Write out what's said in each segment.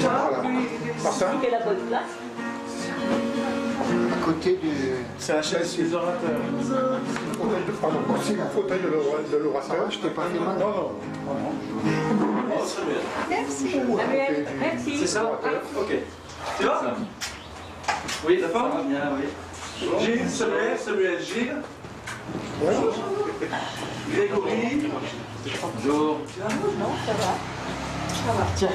Martin. Quelle est la bonne place? À côté du... C'est la chaise des orateurs. Pardon, c'est le fauteuil de l'orateur. Je t'ai pas fait mal. Non. Merci. Samuel, merci. C'est ça? Ok. Tu vas? Oui, d'accord? Ça va bien, oui. Gilles, Samuel, Gilles. Ouais. Grégory. Bonjour. Non, ça va. Tiens.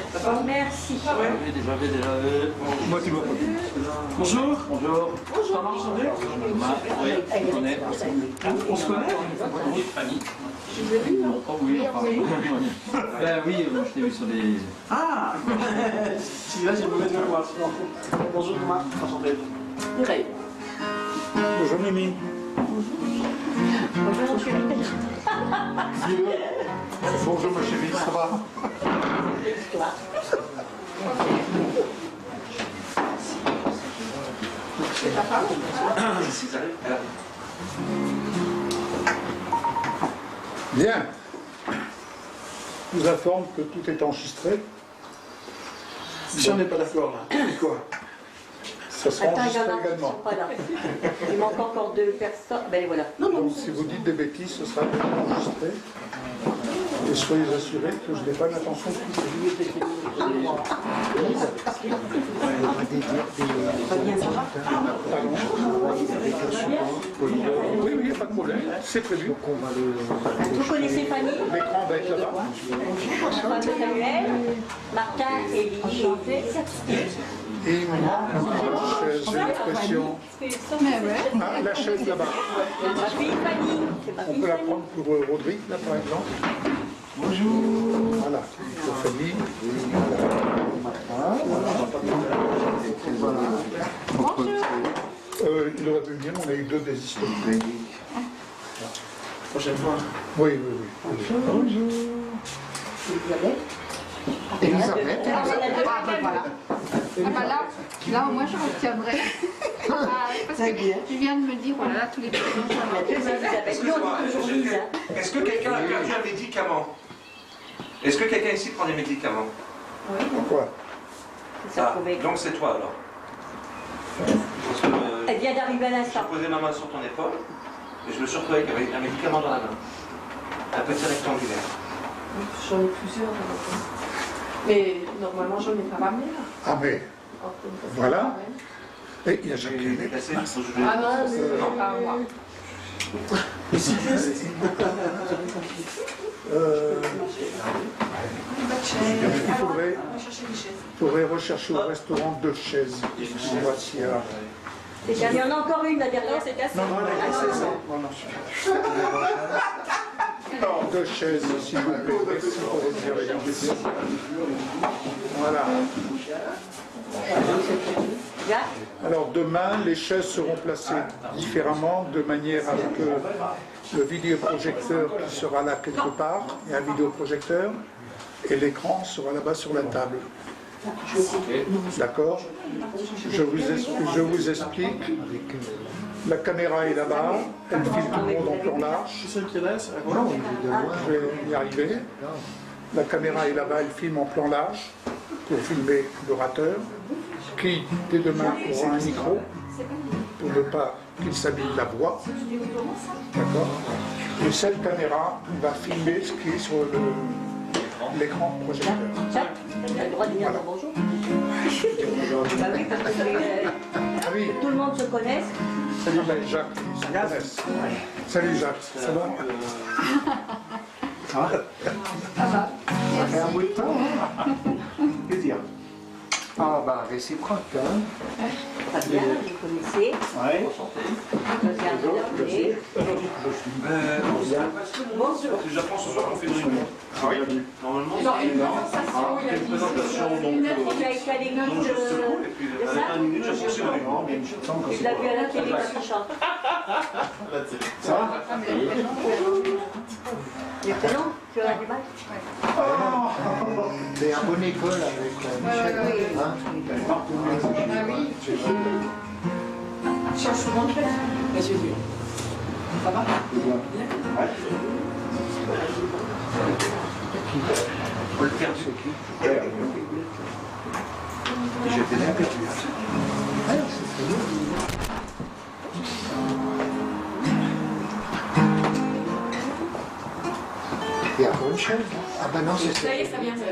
Merci. J'avais déjà vu. Moi, tu vois pas. Bonjour. Bonjour. Ça marche, André? Oui, je connais. On se connaît? Oui, Fanny. Oh oui, enfin. Ben oui, je t'ai vu sur les... Ah. Si là, j'ai une mauvaise mémoire. Bonjour, Thomas. Enchanté. Mireille. Bonjour Mimi. Bonjour, monsieur. Bonjour ma chérie, ça va? C'est ta femme? Bien. Je vous informe que tout est enregistré. Si on n'est pas d'accord, là. Quoi? Ça sera Attends, il y enregistré en a qui ne également. sont pas là. Il manque encore 2 personnes. Ben voilà. Donc si vous dites des bêtises, ce sera enregistré. Et soyez assurés que je n'ai pas l'intention de couper. Oui, il n'y a pas de problème. C'est prévu. Vous connaissez Fanny? L'écran va être là-bas. Femme de Samuel, Martin et Lily. Et il me manque une chaise, j'ai l'impression. Ah, la chaise là-bas. Ma fille Fanny. C'est ma On fille peut la Fanny. prendre pour Rodrigue, là, par exemple. Bonjour. Voilà, pour Fanny. Il aurait pu venir, on a eu 2 désistements. Prochaine fois. Oui. Bonjour. Elisabeth. Ah, ben voilà. Ah, ben là, au moins, je retiendrai. Parce que tu viens de me dire, oh là là, tous les prénoms. Est-ce que quelqu'un a perdu un médicament? Est-ce que quelqu'un ici prend des médicaments? Pourquoi? Donc c'est toi alors. Parce que, Elle vient d'arriver à j'ai l'instant. posé ma main sur ton épaule et je me suis retrouvé avec un médicament dans la main. Un petit rectangulaire. J'en ai plusieurs. Mais normalement, j'en ai pas ramené là. Ah mais, voilà. Et il y a Jacqueline. Ah non, c'est pas moi. Il faudrait rechercher au restaurant 2 chaises. On voit s'il y a... Il y en a encore une là derrière. C'est cassé. Non, 2 chaises, s'il vous plaît. Merci pour votre bienveillance. Voilà. Alors demain, les chaises seront placées différemment, de manière à ce que le vidéoprojecteur qui sera là quelque part, et un vidéoprojecteur, et l'écran sera là-bas sur la table. D'accord? Je vous explique. La caméra est là-bas, elle filme tout le monde en plan large. C'est celle qui reste? Je vais y arriver. La caméra est là-bas, elle filme en plan large pour filmer l'orateur, qui dès demain aura un micro pour ne pas qu'il s'habille la voix. D'accord? Et cette caméra va filmer ce qui est sur l'écran projecteur. Jacques, tu as le droit de dire bonjour. Bah oui, parce que Ah oui, tout le monde se connaît. salut Jacques, ils se connaissent. Salut Jacques, ça va? Ça va? Ça fait un bout de temps, hein? Plaisir. Ah bah réciproque, hein? Fabien, vous connaissez. Ouais. Bonjour. J'apprends ce soir qu'on fait une réunion. Ah oui. Normalement, c'est une présentation. Donc, Tu as été à l'église et puis de ça? 1 minute, j'apprends sur le réunion. Tu l'as vu à la télé quand il chante. Ça va? Les prénoms, tu as du mal? C'est un bonne école avec Michel. Hein? Ah oui. Je change souvent de place. Mais j'ai vu. Ça va? Paul Perdu. Et j'ai fait répéter. Ouais, c'est très bien. Il y a bonne chose. Ah ben non, c'est ça. Ça y est, ça vient de là.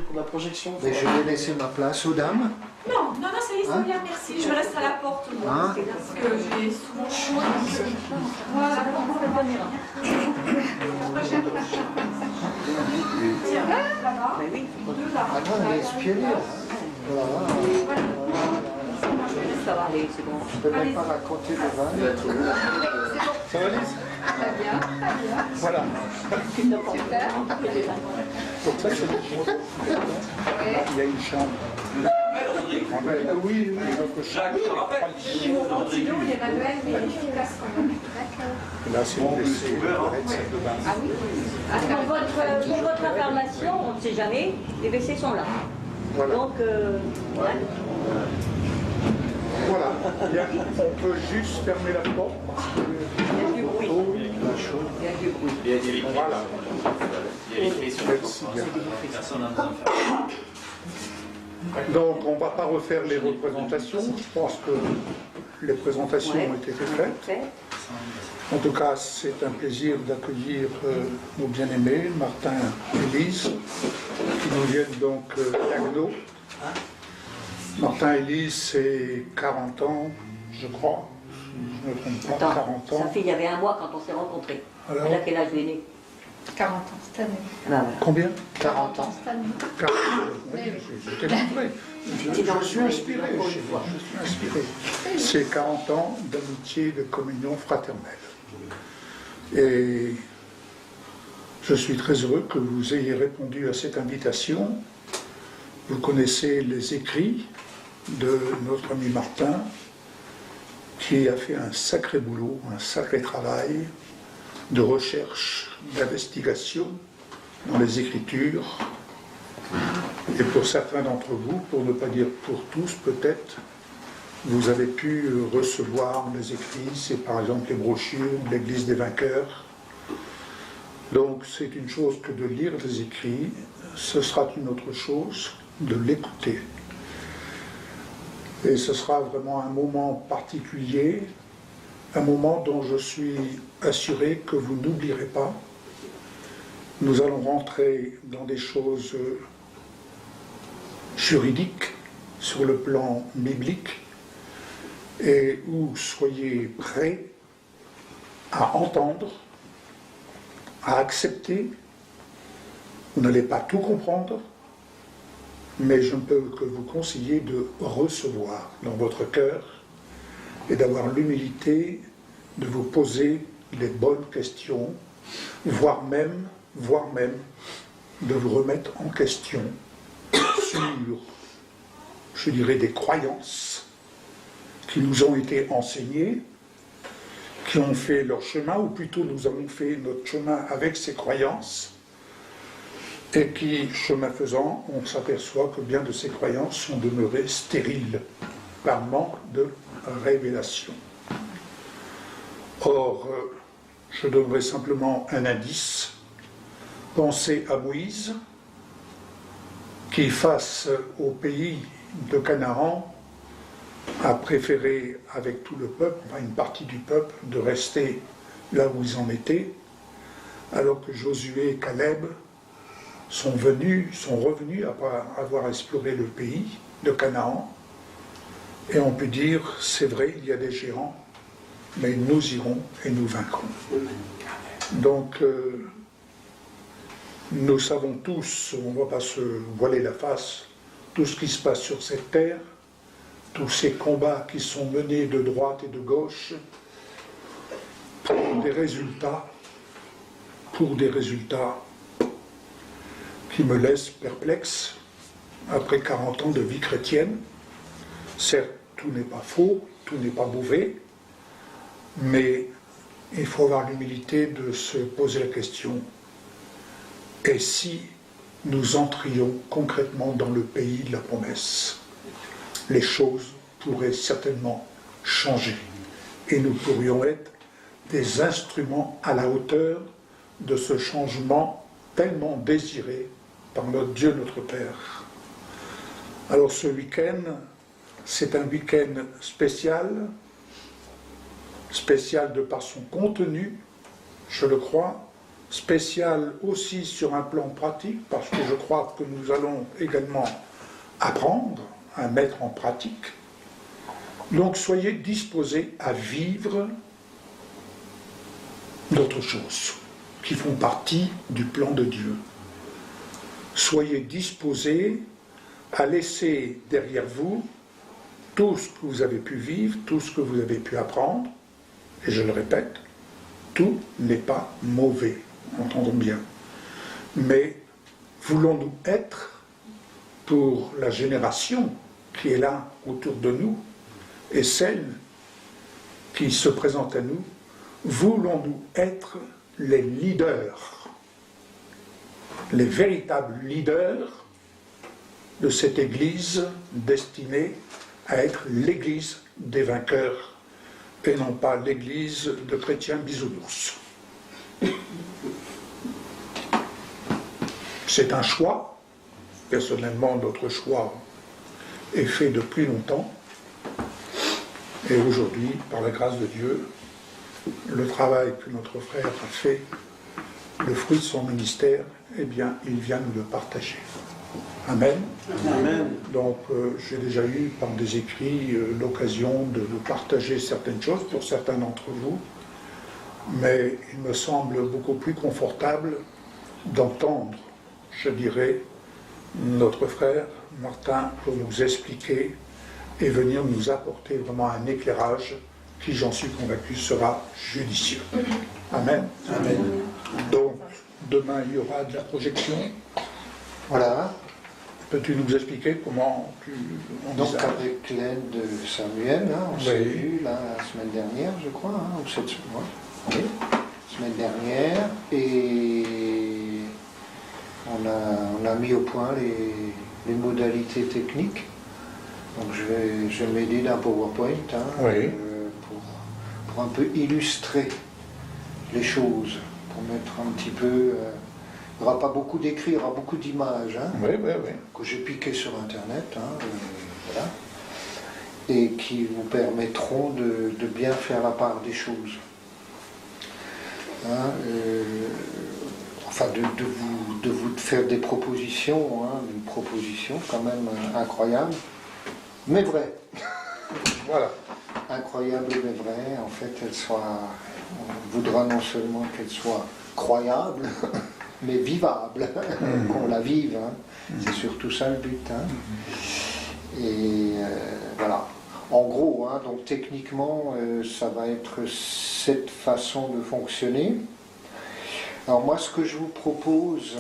Pour la projection. Mais je vais laisser ma place aux dames. Non, ça y est, ça Hein? vient, merci. Je me reste à la porte, moi, Hein? parce que j'ai souvent chaud. Voilà, on va le venir. Tiens, là-bas. Mais oui, Ah non, elle est espionnée. Voilà. ça va aller, c'est bon. Je ne peux même pas raconter de vannes. Ça va, Lise? Très bien, très bien. Voilà. Super. Donc ça, c'est le bureau. Il y a une chambre. Oui, notre chambre. Sinon, il est manuel, mais efficace quand même. Et là, c'est une WC, une toilette, salle de bain. Ah oui. Pour votre information, on ne sait jamais, les WC sont là. Voilà. Donc, ouais. Voilà. Bien, on peut juste fermer la porte. Il y a du bruit. La chose. Il y a du bruit. Voilà. Merci bien. Donc, on ne va pas refaire les représentations. Je pense que les présentations ont été faites. En tout cas, c'est un plaisir d'accueillir nos bien-aimés, Martin et Lise, qui nous viennent donc d'Agno. Martin et Lise, c'est 40 ans, je crois. Je ne me trompe pas, 40 ans. Sa fille, il y avait un mois quand on s'est rencontrés. Alors, Elle a quel âge elle est née? 40 ans cette année. Ben, voilà. combien? 40 ans. Cette année. 40 ans. Oui, j'étais montré. Je suis inspiré. Je suis inspiré. C'est 40 ans d'amitié, de communion fraternelle. Et je suis très heureux que vous ayez répondu à cette invitation. Vous connaissez les écrits de notre ami Martin, qui a fait un sacré boulot, un sacré travail de recherche, d'investigation dans les Écritures. Et pour certains d'entre vous, pour ne pas dire pour tous peut-être, vous avez pu recevoir les écrits, c'est par exemple les brochures de l'Église des vainqueurs. Donc c'est une chose que de lire les écrits, ce sera une autre chose de l'écouter. Et ce sera vraiment un moment particulier, un moment dont je suis assuré que vous n'oublierez pas. Nous allons rentrer dans des choses juridiques sur le plan biblique et où soyez prêts à entendre, à accepter. Vous n'allez pas tout comprendre, mais je ne peux que vous conseiller de recevoir dans votre cœur et d'avoir l'humilité de vous poser les bonnes questions, voire même de vous remettre en question sur, je dirais, des croyances qui nous ont été enseignées, qui ont fait leur chemin, ou plutôt nous avons fait notre chemin avec ces croyances, et qui, chemin faisant, on s'aperçoit que bien de ces croyances sont demeurées stériles par manque de révélation. Or, je donnerai simplement un indice. Pensez à Moïse, qui, face au pays de Canaan, a préféré, avec tout le peuple, enfin une partie du peuple, de rester là où ils en étaient, alors que Josué et Caleb sont revenus après avoir exploré le pays de Canaan, et on peut dire, c'est vrai, il y a des géants, mais nous irons et nous vaincrons. Donc, nous savons tous, on ne va pas se voiler la face, tout ce qui se passe sur cette terre, tous ces combats qui sont menés de droite et de gauche, pour des résultats qui me laissent perplexe après 40 ans de vie chrétienne. Certes, tout n'est pas faux, tout n'est pas mauvais, mais il faut avoir l'humilité de se poser la question: et si nous entrions concrètement dans le pays de la promesse? Les choses pourraient certainement changer et nous pourrions être des instruments à la hauteur de ce changement tellement désiré par notre Dieu, notre Père. Alors ce week-end, c'est un week-end spécial, spécial de par son contenu, je le crois, spécial aussi sur un plan pratique, parce que je crois que nous allons également apprendre à mettre en pratique. Donc soyez disposés à vivre d'autres choses qui font partie du plan de Dieu. Soyez disposés à laisser derrière vous tout ce que vous avez pu vivre, tout ce que vous avez pu apprendre, et je le répète, tout n'est pas mauvais, entendons bien. Mais voulons-nous être, pour la génération qui est là autour de nous, et celle qui se présente à nous, voulons-nous être les leaders, les véritables leaders de cette Église destinée à être l'Église des vainqueurs et non pas l'Église de chrétiens bisounours. C'est un choix. Personnellement, notre choix est fait depuis longtemps. Et aujourd'hui, par la grâce de Dieu, le travail que notre frère a fait, le fruit de son ministère, eh bien, il vient nous le partager. Amen. Amen. Donc, j'ai déjà eu, par des écrits, l'occasion de partager certaines choses pour certains d'entre vous, mais il me semble beaucoup plus confortable d'entendre, je dirais, notre frère Martin pour nous expliquer et venir nous apporter vraiment un éclairage qui, j'en suis convaincu, sera judicieux. Amen. Amen. Donc, demain, il y aura de la projection. Voilà. Peux-tu nous expliquer comment on Donc envisage? avec l'aide de Samuel, hein, on s'est vu la semaine dernière, je crois, hein, ou cette semaine, oui, semaine dernière, et on a mis au point les modalités techniques. Donc je vais m'aider d'un PowerPoint hein, Oui. pour un peu illustrer les choses, pour mettre un petit peu... il n'y aura pas beaucoup d'écrits, il y aura beaucoup d'images hein, Oui. que j'ai piquées sur Internet, hein, voilà, et qui vous permettront de bien faire la part des choses. Hein, enfin, de vous faire des propositions, hein, une proposition quand même incroyable, mais vraie. Voilà. Incroyable mais vraie, en fait, on voudra non seulement qu'elle soit croyable, mais vivable, qu'on la vive, hein. C'est surtout ça le but. Hein. Et voilà. En gros, hein, donc techniquement, ça va être cette façon de fonctionner. Alors moi, ce que je vous propose,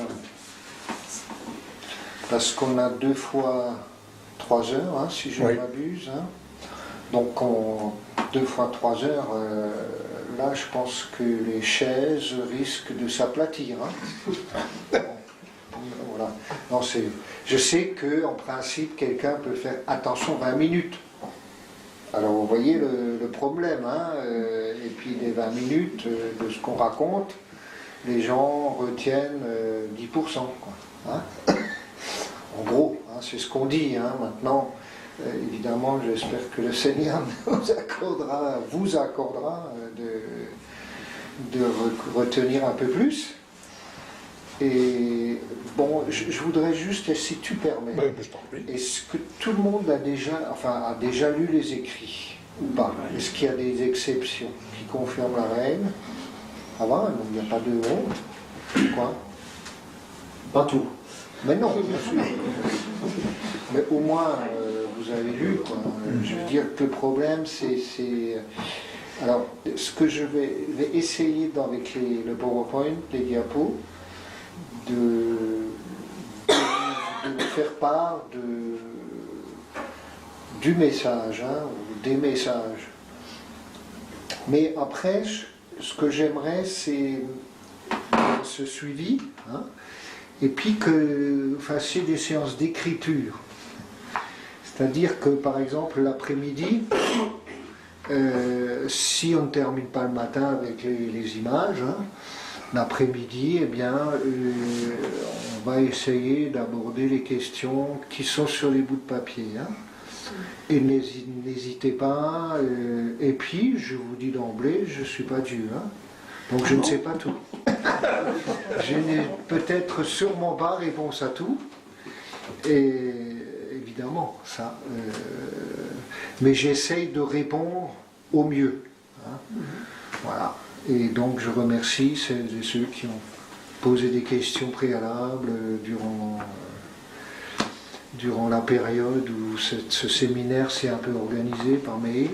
parce qu'on a 2 fois 3 heures, hein, si je ne m'abuse, hein. Donc 2 fois 3 heures, là je pense que les chaises risquent de s'aplatir. Hein. Voilà. Non, je sais qu'en principe, quelqu'un peut faire attention 20 minutes. Alors vous voyez le problème, hein, et puis les 20 minutes de ce qu'on raconte, les gens retiennent 10%. Quoi, hein. En gros, hein, c'est ce qu'on dit. Hein. Maintenant, évidemment, j'espère que le Seigneur vous accordera de retenir un peu plus. Et bon, je voudrais juste, si tu permets, est-ce que tout le monde a déjà lu les écrits ou pas? Est-ce qu'il y a des exceptions qui confirment la règle? Ah va, il n'y a pas de honte. Quoi? Pas tout. Mais non, bien sûr. Mais au moins, vous avez lu, quoi. Je veux dire que le problème, c'est... Alors, ce que je vais essayer avec le PowerPoint, les diapos, de vous faire part du message, hein, ou des messages. Mais après, ce que j'aimerais, c'est ce suivi, hein, et puis que vous fassiez des séances d'écriture. C'est-à-dire que, par exemple, l'après-midi, si on ne termine pas le matin avec les images, hein, l'après-midi, eh bien, on va essayer d'aborder les questions qui sont sur les bouts de papier. Hein. Et n'hésitez pas. Et puis, je vous dis d'emblée, je ne suis pas Dieu. Hein. Donc, je ne sais pas tout. Je n'ai peut-être sûrement pas réponse à tout. Et évidemment, ça. Mais j'essaye de répondre au mieux. Hein. Voilà. Et donc, je remercie celles et ceux qui ont posé des questions préalables durant la période où ce séminaire s'est un peu organisé par mail.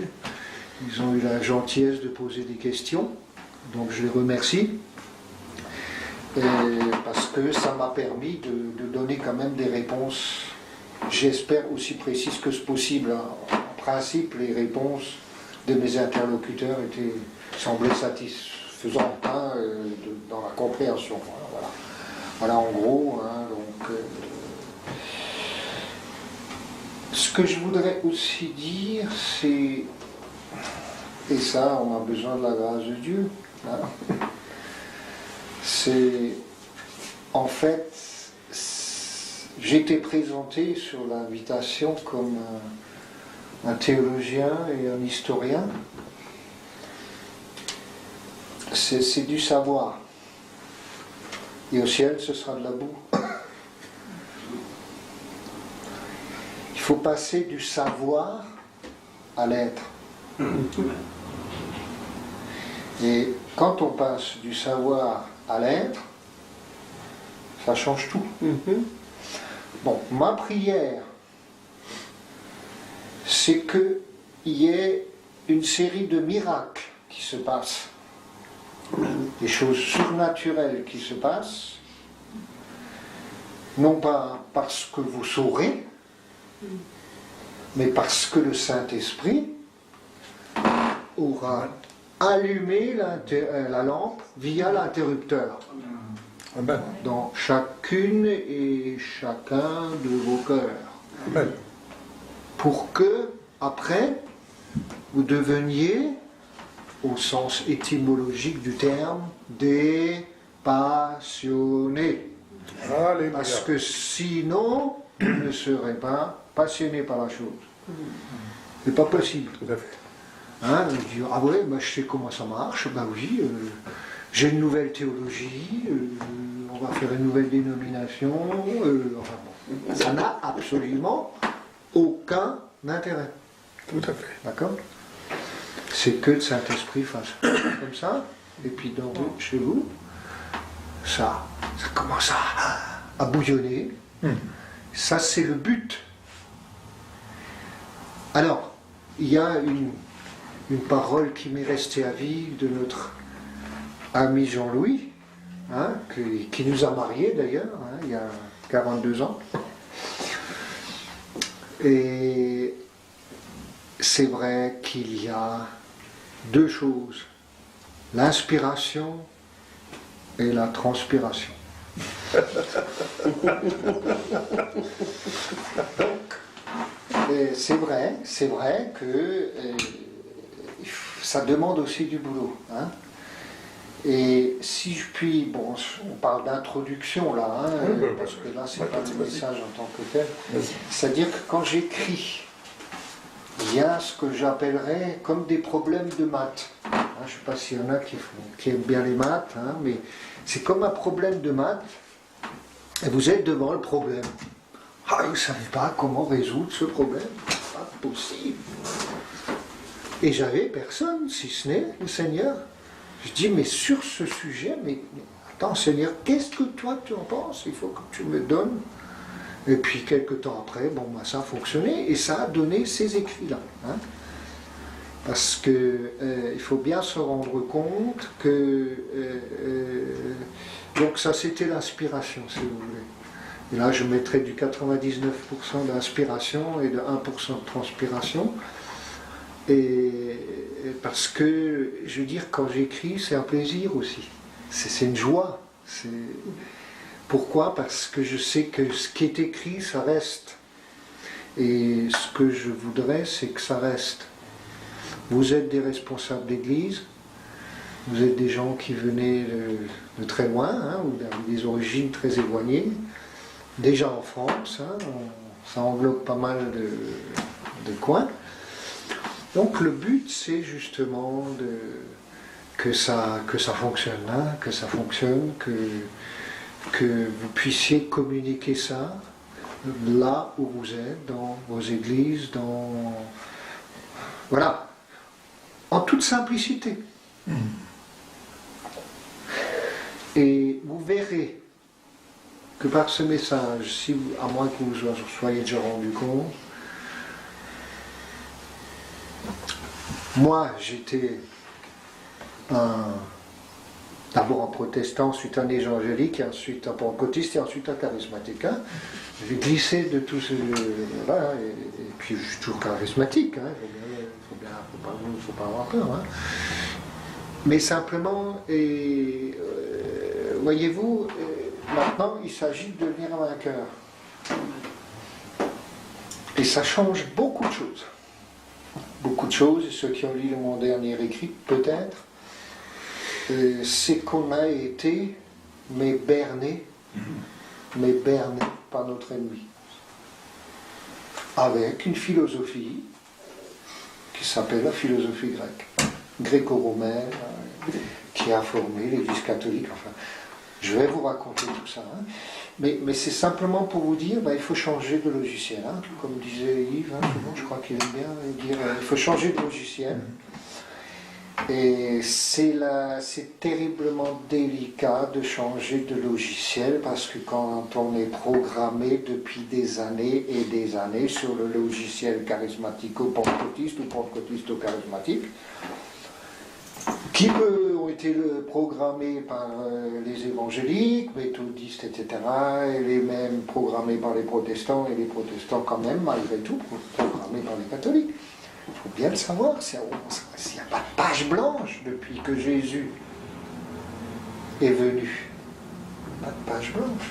Ils ont eu la gentillesse de poser des questions, donc je les remercie. Parce que ça m'a permis de donner quand même des réponses, j'espère aussi précises que possible. En principe, les réponses de mes interlocuteurs semblaient satisfaisantes dans la compréhension. Voilà en gros. Hein, donc, ce que je voudrais aussi dire, c'est, et ça, on a besoin de la grâce de Dieu, hein, c'est, en fait, j'ai été présenté sur l'invitation comme un théologien et un historien. C'est du savoir. Et au ciel, ce sera de la boue. Il faut passer du savoir à l'être. Et quand on passe du savoir à l'être, ça change tout. Bon, ma prière, c'est qu'il y ait une série de miracles qui se passent, des choses surnaturelles qui se passent, non pas parce que vous saurez, mais parce que le Saint-Esprit aura allumé la lampe via l'interrupteur dans chacune et chacun de vos cœurs, pour que, après, vous deveniez, au sens étymologique du terme, des passionnés. Alléluia. Parce que sinon, vous ne serez pas passionné par la chose. C'est pas possible. Tout à fait. Hein, on dit, ah ouais, bah, je sais comment ça marche, bah oui, j'ai une nouvelle théologie, on va faire une nouvelle dénomination, enfin bon. Ça n'a absolument aucun intérêt. Tout à fait. D'accord? C'est que le Saint-Esprit fasse comme ça, et puis chez vous, ça commence à bouillonner. Ça, c'est le but. Alors, il y a une parole qui m'est restée à vie de notre ami Jean-Louis, hein, qui nous a mariés d'ailleurs, hein, il y a 42 ans. Et c'est vrai qu'il y a deux choses, l'inspiration et la transpiration. Donc, c'est vrai que ça demande aussi du boulot. Hein. Et si je puis, bon, on parle d'introduction là, hein, parce que là c'est pas le message en tant que tel, c'est-à-dire que quand j'écris, il y a ce que j'appellerais comme des problèmes de maths. Hein, je ne sais pas s'il y en a qui aiment bien les maths, hein, mais c'est comme un problème de maths, et vous êtes devant le problème. Ah, vous ne savez pas comment résoudre ce problème, c'est pas possible. Et j'avais personne, si ce n'est le Seigneur. Je dis, mais sur ce sujet, mais attends Seigneur, qu'est-ce que toi tu en penses? Il faut que tu me donnes. Et puis quelques temps après, bon, bah, ça a fonctionné et ça a donné ces écrits-là. Hein. Parce que il faut bien se rendre compte que donc ça c'était l'inspiration, si vous voulez. Et là je mettrais du 99% d'inspiration et de 1% de transpiration. Et parce que, je veux dire, quand j'écris, c'est un plaisir aussi. C'est une joie. Pourquoi? Parce que je sais que ce qui est écrit, ça reste. Et ce que je voudrais, c'est que ça reste. Vous êtes des responsables d'église. vous êtes des gens qui venaient de très loin, hein, ou avec des origines très éloignées, déjà en France, hein, ça englobe pas mal de coins. Donc le but, c'est justement que ça fonctionne, hein, que ça fonctionne, que vous puissiez communiquer ça là où vous êtes, dans vos églises, voilà, en toute simplicité. Et vous verrez que par ce message, à moins que vous vous soyez déjà rendu compte, moi j'étais d'abord un protestant, ensuite un évangélique, ensuite un pentecôtiste et ensuite un charismatique. Hein. J'ai glissé de tout ce... Voilà, et puis je suis toujours charismatique, hein. Faut pas avoir peur. Hein. Mais simplement, voyez-vous, maintenant il s'agit de devenir un vainqueur. Et ça change beaucoup de choses. Beaucoup de choses, et ceux qui ont lu mon dernier écrit, peut-être, c'est qu'on a été, mais berné par notre ennemi. Avec une philosophie qui s'appelle la philosophie grecque, gréco-romaine, qui a formé l'Église catholique. Enfin, je vais vous raconter tout ça. Hein. Mais c'est simplement pour vous dire, il faut changer de logiciel. Hein. Comme disait Yves, hein, souvent, je crois qu'il aime bien dire, il faut changer de logiciel. Et c'est terriblement délicat de changer de logiciel parce que quand on est programmé depuis des années et des années sur le logiciel charismatico-pentecôtiste ou pentecôtisto-charismatique, qui ont été programmés par les évangéliques, méthodistes, etc., et les mêmes programmés par les protestants, et les protestants quand même, malgré tout, programmés par les catholiques. Il faut bien le savoir, s'il n'y a pas de page blanche depuis que Jésus est venu. Pas de page blanche.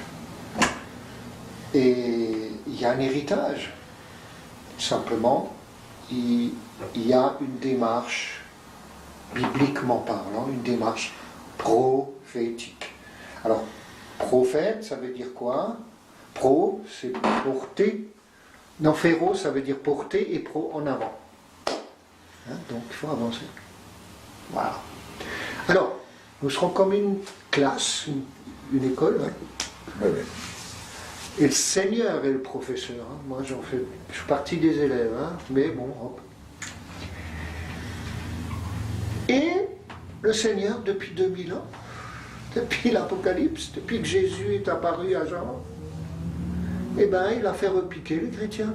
Et il y a un héritage. Simplement, il y a une démarche, bibliquement parlant, une démarche prophétique. Alors, prophète, ça veut dire quoi? Pro, c'est porter. Non, féro, ça veut dire porter, et pro, en avant. Hein, donc il faut avancer. Voilà. Alors, nous serons comme une classe, une école. Hein. Oui, oui. Et le Seigneur est le professeur. Hein. Moi, je suis partie des élèves, hein, mais bon, hop. Et le Seigneur, depuis 2000 ans, depuis l'Apocalypse, depuis que Jésus est apparu à Jean, il a fait repiquer les chrétiens.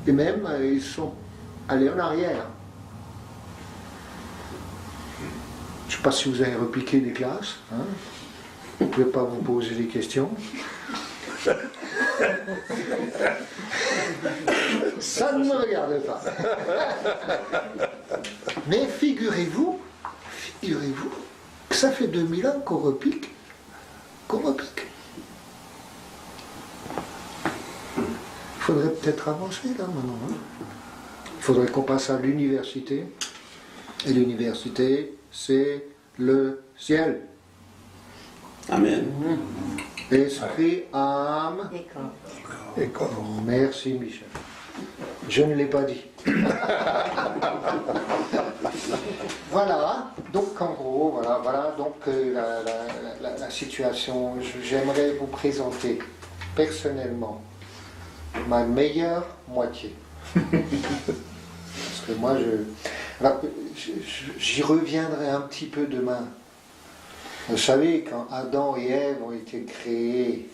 Et même, ils sont allez en arrière. Je ne sais pas si vous avez repiqué des classes. Hein. Vous ne pouvez pas vous poser des questions. Ça ne me regarde pas. Mais figurez-vous que ça fait 2000 ans qu'on repique. Il faudrait peut-être avancer là maintenant. Hein. Il faudrait qu'on passe à l'université. Et l'université, c'est le ciel. Amen. Esprit, âme et corps. Merci Michel. Je ne l'ai pas dit. Voilà. Donc en gros, voilà donc la situation. J'aimerais vous présenter personnellement ma meilleure moitié. Parce que moi, j'y reviendrai un petit peu demain. Vous savez, quand Adam et Ève ont été créés,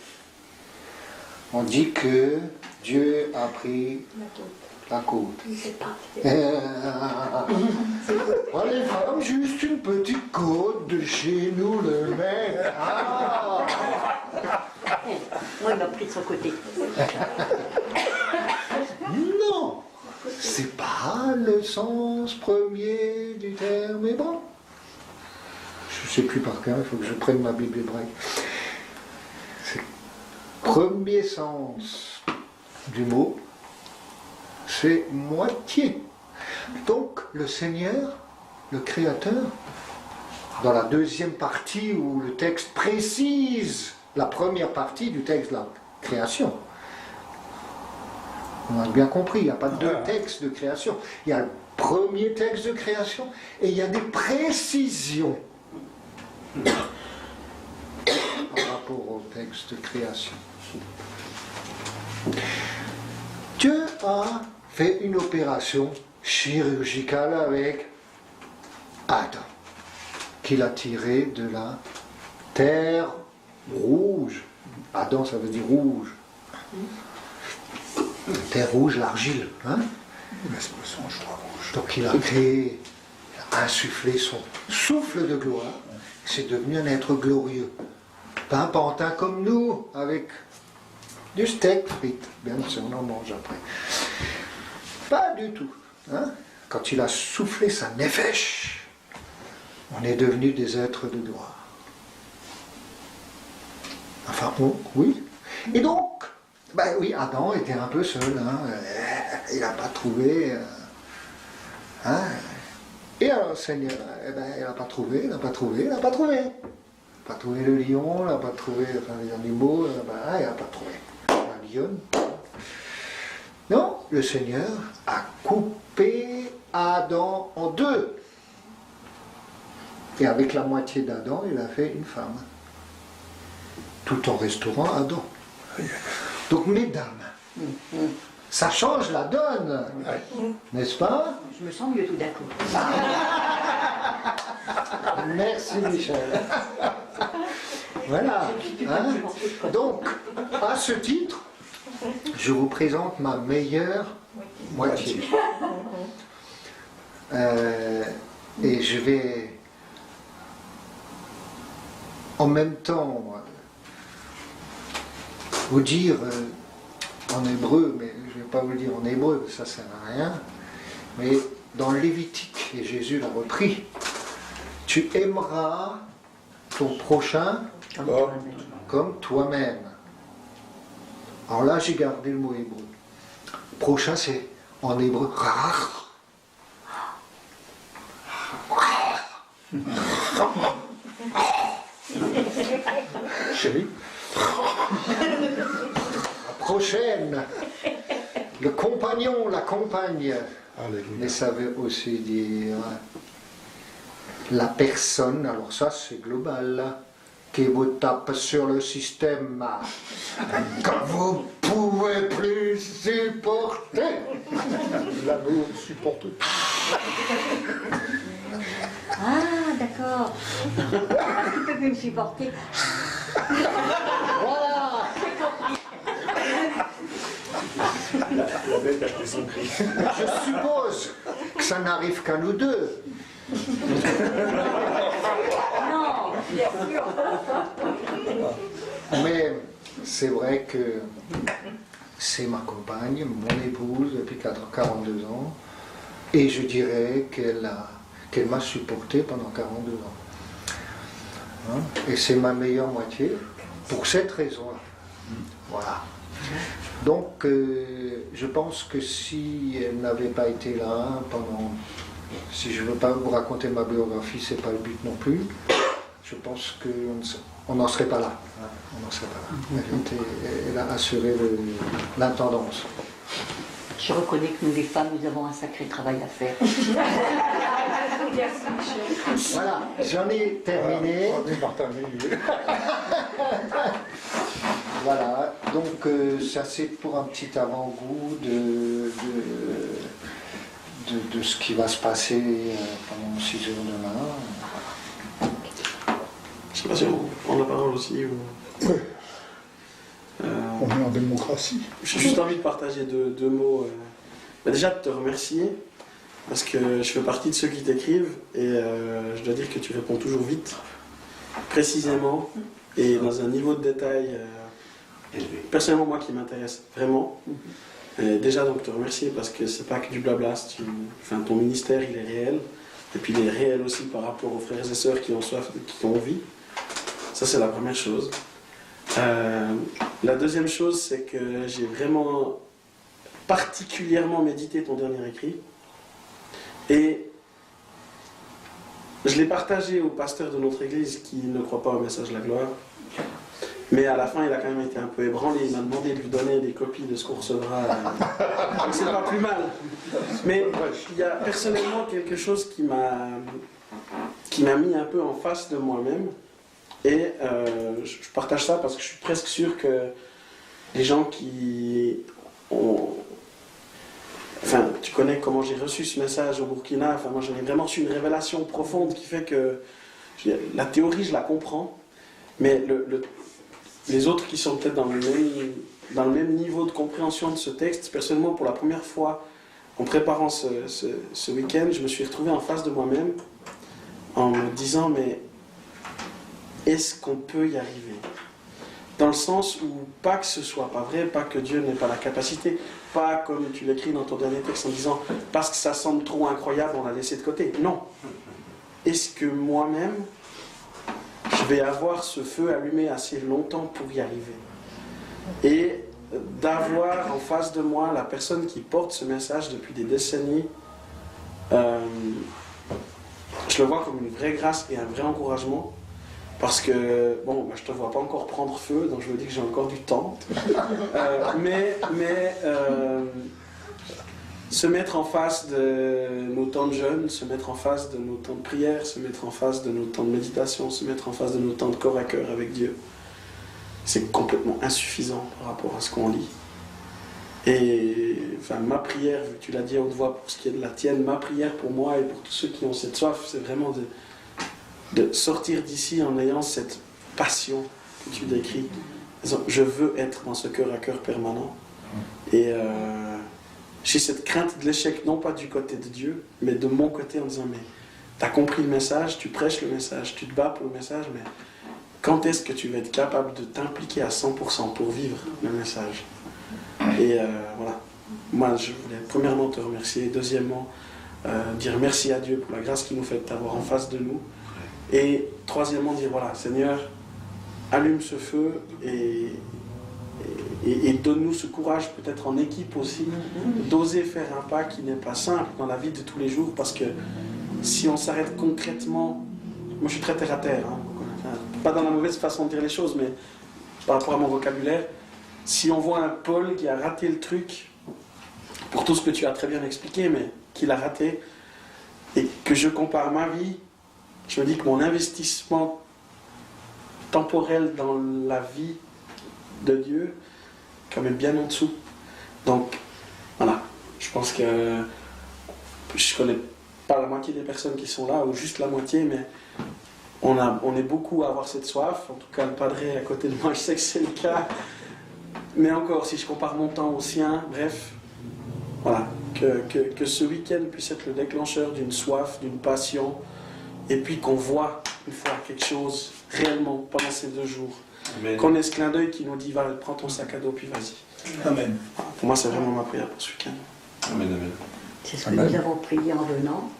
on dit que Dieu a pris la côte. Voilà les femmes, juste une petite côte de chez nous, le mec. Ah. Moi, il m'a pris de son côté. Non, c'est pas le sens premier du terme hébreu. Je sais plus par cœur, il faut que je prenne ma Bible hébraïque. C'est premier sens du mot, c'est moitié. Donc le Seigneur, le Créateur, dans la deuxième partie où le texte précise la première partie du texte de la création. On a bien compris, il n'y a pas deux textes de création. Il y a le premier texte de création et il y a des précisions par rapport au texte de création. Dieu a fait une opération chirurgicale avec Adam, qu'il a tiré de la terre rouge. Adam, ça veut dire rouge. Terre rouge, l'argile. Hein? Donc il a créé, il a insufflé son souffle de gloire. C'est devenu un être glorieux. Pas un pantin comme nous, avec du steak frites. Bien sûr, on en mange après. Pas du tout. Hein? Quand il a soufflé sa nefesh, on est devenus des êtres de gloire. Enfin, bon, oui. Et donc, ben oui, Adam était un peu seul. Hein. Il n'a pas trouvé. Hein. Et alors, le Seigneur, eh ben, il n'a pas trouvé, il n'a pas trouvé, il n'a pas trouvé. Il n'a pas trouvé le lion, il n'a pas trouvé les animaux, ben, il n'a pas trouvé la lionne. Non, le Seigneur a coupé Adam en deux. Et avec la moitié d'Adam, il a fait une femme. Tout en restaurant Adam. Donc, mesdames, ça change la donne, n'est-ce pas? Je me sens mieux tout d'un coup. Merci Michel. Voilà. Hein? Donc, à ce titre, je vous présente ma meilleure moitié. Et je vais en même temps vous dire en hébreu, mais je ne vais pas vous le dire en hébreu, ça ne sert à rien, mais dans le Lévitique, et Jésus l'a repris, tu aimeras ton prochain comme toi-même. Alors là, j'ai gardé le mot hébreu. Prochain, c'est en hébreu rach. Chérie. La prochaine. Le compagnon, la compagne. Alléluia. Mais ça veut aussi dire la personne, alors ça c'est global, qui vous tape sur le système quand vous ne pouvez plus supporter. L'amour supporte tout. Ah, d'accord. Parce qu'il ne peut plus me supporter. Voilà. Je suppose que ça n'arrive qu'à nous deux. Non, bien sûr. Mais c'est vrai que c'est ma compagne, mon épouse depuis 42 ans, et je dirais qu'elle m'a supporté pendant 42 ans. Hein? Et c'est ma meilleure moitié pour cette raison-là. Voilà. Donc, je pense que si elle n'avait pas été là pendant... Si je ne veux pas vous raconter ma biographie, c'est pas le but non plus. Je pense qu'on n'en serait pas là. Hein, on n'en serait pas là. Elle a assuré l'intendance. Je reconnais que nous les femmes, nous avons un sacré travail à faire. Voilà, j'en ai terminé. Voilà, donc ça c'est pour un petit avant-goût de ce qui va se passer pendant 6 heures demain. Je sais pas si on prend la parole aussi ou... Oui. On est en démocratie. J'ai juste envie de partager deux mots. Déjà de te remercier, parce que je fais partie de ceux qui t'écrivent, et je dois dire que tu réponds toujours vite, précisément, et dans un niveau de détail, personnellement moi qui m'intéresse vraiment. Et déjà donc te remercier, parce que c'est pas que du blabla, ton ministère il est réel, et puis il est réel aussi par rapport aux frères et sœurs qui ont soif, qui ont envie. Ça c'est la première chose. La deuxième chose, c'est que j'ai vraiment particulièrement médité ton dernier écrit, et Je l'ai partagé au pasteur de notre église qui ne croit pas au message de la gloire. Mais à la fin, il a quand même été un peu ébranlé. Il m'a demandé de lui donner des copies de ce qu'on recevra. Donc c'est pas plus mal. Mais il y a personnellement quelque chose qui m'a mis un peu en face de moi-même. Et je partage ça parce que je suis presque sûr que les gens qui ont... Enfin, tu connais comment j'ai reçu ce message au Burkina. Enfin, moi, j'en ai vraiment reçu une révélation profonde qui fait que la théorie, je la comprends. Mais les autres qui sont peut-être dans le même niveau de compréhension de ce texte, personnellement, pour la première fois, en préparant ce week-end, je me suis retrouvé en face de moi-même en me disant, mais est-ce qu'on peut y arriver? Dans le sens où, pas que ce soit pas vrai, pas que Dieu n'ait pas la capacité, pas comme tu l'écris dans ton dernier texte en disant, parce que ça semble trop incroyable, on l'a laissé de côté. Non. Est-ce que moi-même, je vais avoir ce feu allumé assez longtemps pour y arriver? Et d'avoir en face de moi la personne qui porte ce message depuis des décennies, je le vois comme une vraie grâce et un vrai encouragement. Parce que, bon, je ne te vois pas encore prendre feu, donc je me dis que j'ai encore du temps. Mais se mettre en face de nos temps de jeûne, se mettre en face de nos temps de prière, se mettre en face de nos temps de méditation, se mettre en face de nos temps de corps à cœur avec Dieu, c'est complètement insuffisant par rapport à ce qu'on lit. Et enfin, ma prière, vu que tu l'as dit à haute voix pour ce qui est de la tienne, ma prière pour moi et pour tous ceux qui ont cette soif, c'est vraiment de sortir d'ici en ayant cette passion que tu décris. Je veux être dans ce cœur à cœur permanent. Et j'ai cette crainte de l'échec, non pas du côté de Dieu, mais de mon côté en disant, mais tu as compris le message, tu prêches le message, tu te bats pour le message, mais quand est-ce que tu vas être capable de t'impliquer à 100% pour vivre le message? Et voilà. Moi, je voulais premièrement te remercier, deuxièmement, dire merci à Dieu pour la grâce qu'il nous fait de t'avoir en face de nous. Et troisièmement, dire voilà, Seigneur, allume ce feu et donne-nous ce courage, peut-être en équipe aussi, d'oser faire un pas qui n'est pas simple dans la vie de tous les jours, parce que si on s'arrête concrètement, moi je suis très terre à terre, hein, pas dans la mauvaise façon de dire les choses, mais par rapport à mon vocabulaire, si on voit un Paul qui a raté le truc, pour tout ce que tu as très bien expliqué, mais qu'il a raté, et que je compare ma vie, je me dis que mon investissement temporel dans la vie de Dieu, quand même bien en dessous. Donc, voilà, je pense que je connais pas la moitié des personnes qui sont là, ou juste la moitié, mais on est beaucoup à avoir cette soif. En tout cas, le padré à côté de moi, je sais que c'est le cas. Mais encore, si je compare mon temps au sien, bref, voilà, que ce week-end puisse être le déclencheur d'une soif, d'une passion, et puis qu'on voit une fois quelque chose réellement pendant ces 2 jours. Amen. Qu'on ait ce clin d'œil qui nous dit, va, prends ton sac à dos, puis vas-y. Amen. Voilà, pour moi, c'est vraiment ma prière pour ce week-end. Amen, amen. C'est ce que nous avons prié en venant.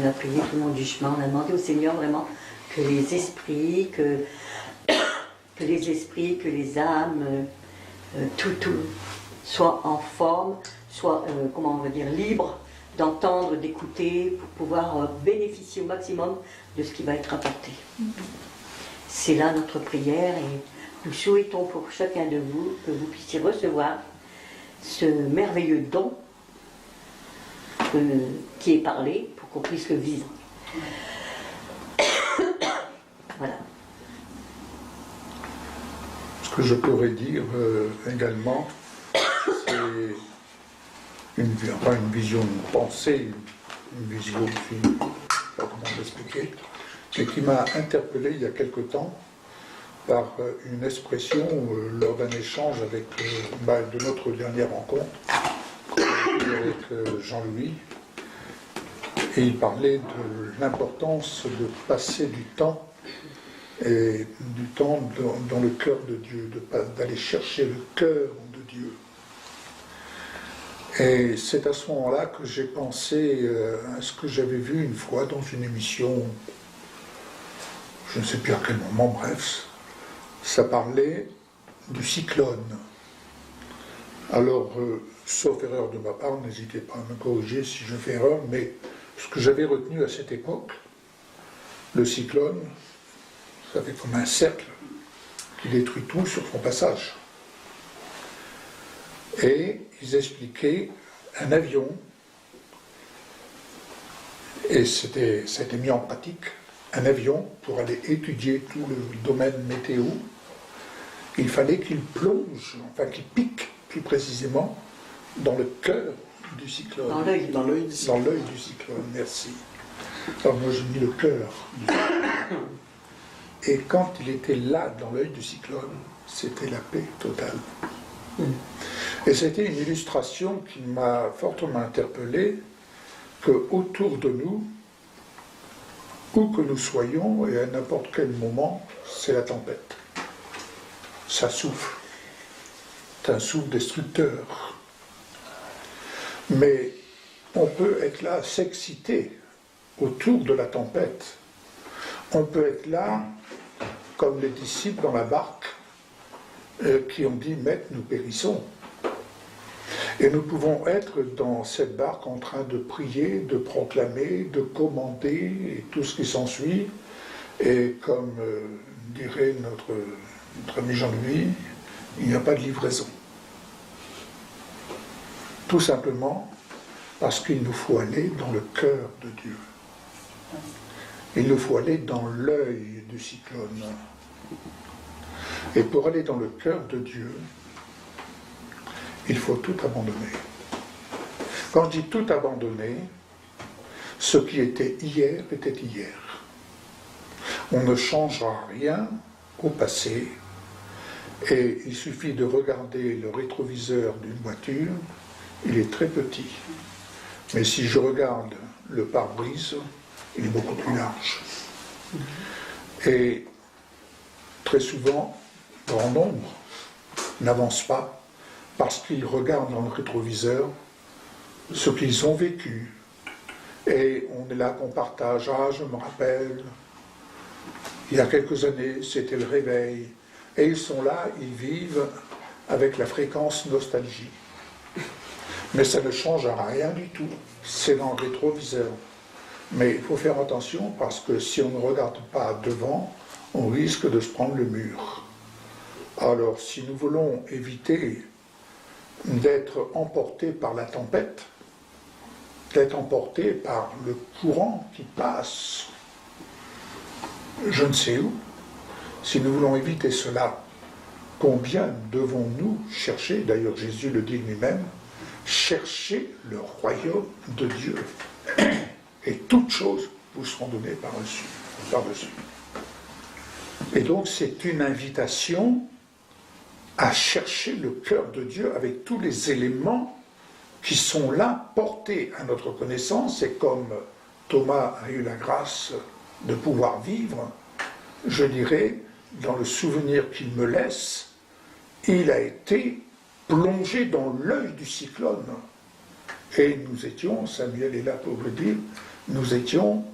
On a prié tout le long du chemin. On a demandé au Seigneur vraiment que les esprits, que les âmes, tout soit en forme, soit, comment on va dire, libre d'entendre, d'écouter, pour pouvoir bénéficier au maximum de ce qui va être apporté. C'est là notre prière et nous souhaitons pour chacun de vous que vous puissiez recevoir ce merveilleux don qui est parlé pour qu'on puisse le vivre. Voilà. Ce que je pourrais dire également, c'est une vision, une pensée, une vision, je ne sais pas comment l'expliquer, mais qui m'a interpellé il y a quelque temps par une expression lors d'un échange avec, de notre dernière rencontre avec Jean-Louis, et il parlait de l'importance de passer du temps et du temps dans le cœur de Dieu, d'aller chercher le cœur de Dieu. Et c'est à ce moment-là que j'ai pensé à ce que j'avais vu une fois dans une émission, je ne sais plus à quel moment, bref, ça parlait du cyclone. Alors, sauf erreur de ma part, n'hésitez pas à me corriger si je fais erreur, mais ce que j'avais retenu à cette époque, le cyclone, ça fait comme un cercle qui détruit tout sur son passage. Et ils expliquaient un avion, et c'était mis en pratique, un avion pour aller étudier tout le domaine météo, il fallait qu'il plonge, enfin qu'il pique plus précisément, dans le cœur du cyclone. Dans l'œil. Dans l'œil du Dans l'œil du cyclone, merci. Alors moi j'ai mis le cœur du cyclone. Et quand il était là, dans l'œil du cyclone, c'était la paix totale. Et c'était une illustration qui m'a fortement interpellé, que autour de nous, où que nous soyons, et à n'importe quel moment, c'est la tempête. Ça souffle. C'est un souffle destructeur. Mais on peut être là, s'exciter autour de la tempête. On peut être là, comme les disciples dans la barque, qui ont dit « Maître, nous périssons ». Et nous pouvons être dans cette barque en train de prier, de proclamer, de commander, et tout ce qui s'ensuit. Et comme dirait notre ami Jean-Louis, il n'y a pas de livraison. Tout simplement parce qu'il nous faut aller dans le cœur de Dieu. Il nous faut aller dans l'œil du cyclone. Et pour aller dans le cœur de Dieu, il faut tout abandonner. Quand je dis tout abandonner, ce qui était hier était hier. On ne changera rien au passé, et il suffit de regarder le rétroviseur d'une voiture, il est très petit. Mais si je regarde le pare-brise, il est beaucoup plus large. Et très souvent, grand nombre n'avancent pas parce qu'ils regardent dans le rétroviseur ce qu'ils ont vécu. Et on est là qu'on partage. Ah, je me rappelle, il y a quelques années, c'était le réveil. Et ils sont là, ils vivent avec la fréquence nostalgie. Mais ça ne change rien du tout. C'est dans le rétroviseur. Mais il faut faire attention parce que si on ne regarde pas devant, on risque de se prendre le mur. Alors, si nous voulons éviter d'être emportés par la tempête, d'être emportés par le courant qui passe, je ne sais où, si nous voulons éviter cela, combien devons-nous chercher, d'ailleurs Jésus le dit lui-même, chercher le royaume de Dieu. Et toutes choses vous seront données par-dessus. Et donc c'est une invitation à chercher le cœur de Dieu avec tous les éléments qui sont là, portés à notre connaissance, et comme Thomas a eu la grâce de pouvoir vivre, je dirais, dans le souvenir qu'il me laisse, il a été plongé dans l'œil du cyclone. Et nous étions, Samuel est là pour le dire, nous étions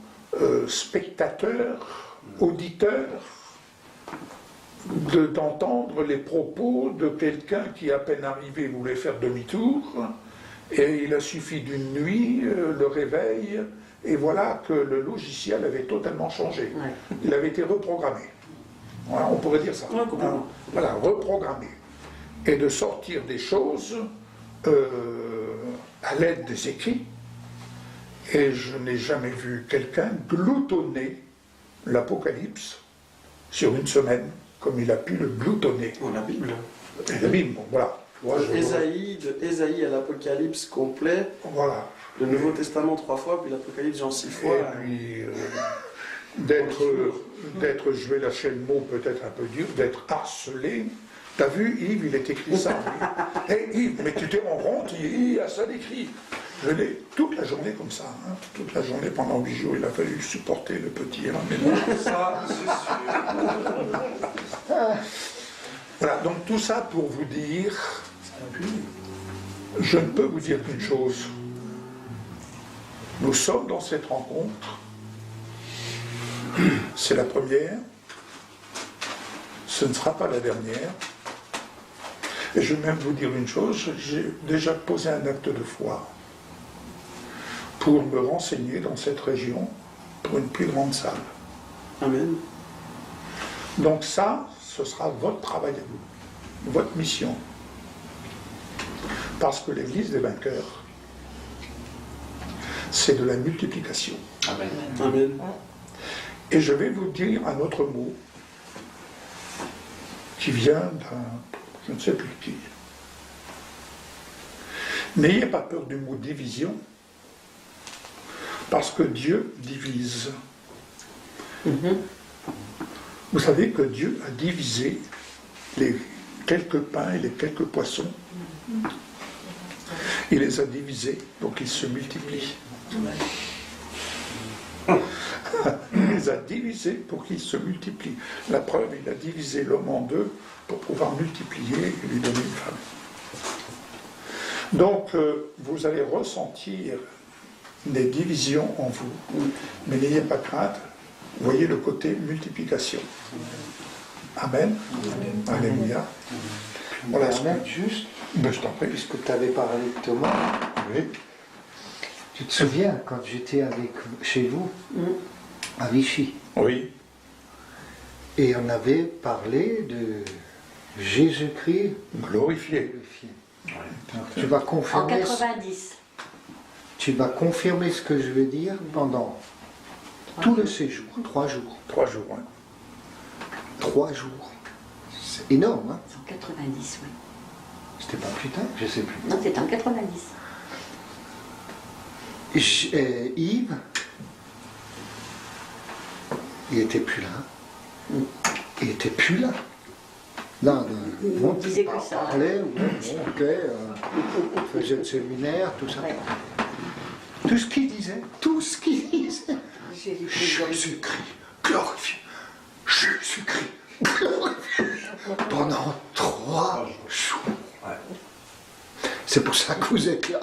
spectateurs, auditeurs, d'entendre les propos de quelqu'un qui, à peine arrivé, voulait faire demi-tour, et il a suffi d'une nuit, le réveil, et voilà que le logiciel avait totalement changé. Il avait été reprogrammé. Voilà, on pourrait dire ça. Voilà, reprogrammé. Et de sortir des choses à l'aide des écrits. Et je n'ai jamais vu quelqu'un gloutonner l'Apocalypse sur une semaine, comme il a pu le gloutonner. La Bible. Et la Bible, bon, voilà. De Ésaïe à l'Apocalypse complet. Voilà. Le Nouveau Testament 3 fois, puis l'Apocalypse genre 6 fois. Et puis, d'être, je vais lâcher le mot peut-être un peu dur, d'être harcelé. T'as vu, Yves, il est écrit ça. Hé Yves, mais tu t'es rends compte, il a ça d'écrit. Je l'ai toute la journée comme ça, hein, toute la journée, pendant 8 jours, il a fallu supporter le petit. Hein, mais bon. Ça, c'est sûr. Voilà, donc tout ça pour vous dire, je ne peux vous dire qu'une chose. Nous sommes dans cette rencontre. C'est la première. Ce ne sera pas la dernière. Et je vais même vous dire une chose, j'ai déjà posé un acte de foi pour me renseigner dans cette région pour une plus grande salle. Amen. Donc ça, ce sera votre travail à vous, votre mission. Parce que l'Église des vainqueurs, c'est de la multiplication. Amen. Amen. Et je vais vous dire un autre mot qui vient d'un, je ne sais plus qui. N'ayez pas peur du mot division, parce que Dieu divise. Vous savez que Dieu a divisé les quelques pains et les quelques poissons. Il les a divisés, donc ils se multiplient. Il les a divisés pour qu'ils se multiplient. La preuve, il a divisé l'homme en deux pour pouvoir multiplier et lui donner une femme. Donc, vous allez ressentir des divisions en vous, mais n'ayez pas crainte. Voyez le côté multiplication. Amen. Alléluia. Voilà, Amen, juste, ben, je t'en prie. puisque tu avais parlé de Thomas, Oui. tu te souviens quand j'étais chez vous, à Vichy, Oui. et on avait parlé de Jésus-Christ Glorifié. glorifié. Alors, tu vas En confirmer, 90. tu vas confirmer ce que je veux dire pendant tout le séjour, 3 jours. 3 jours. Hein. 3 jours. C'est énorme, hein? C'est en 90, oui. C'était pas plus tard, je sais plus. Non, c'était en 90. Yves, il était plus là. Il était plus là. Là, On disait que ça. parlait, ok, faisait le séminaire, tout ça. Ouais. Tout ce qu'il disait, Jésus-Christ glorifié. Jésus-Christ glorifié. Jésus-Christ glorifié. Pendant 3 jours. C'est pour ça que vous êtes là.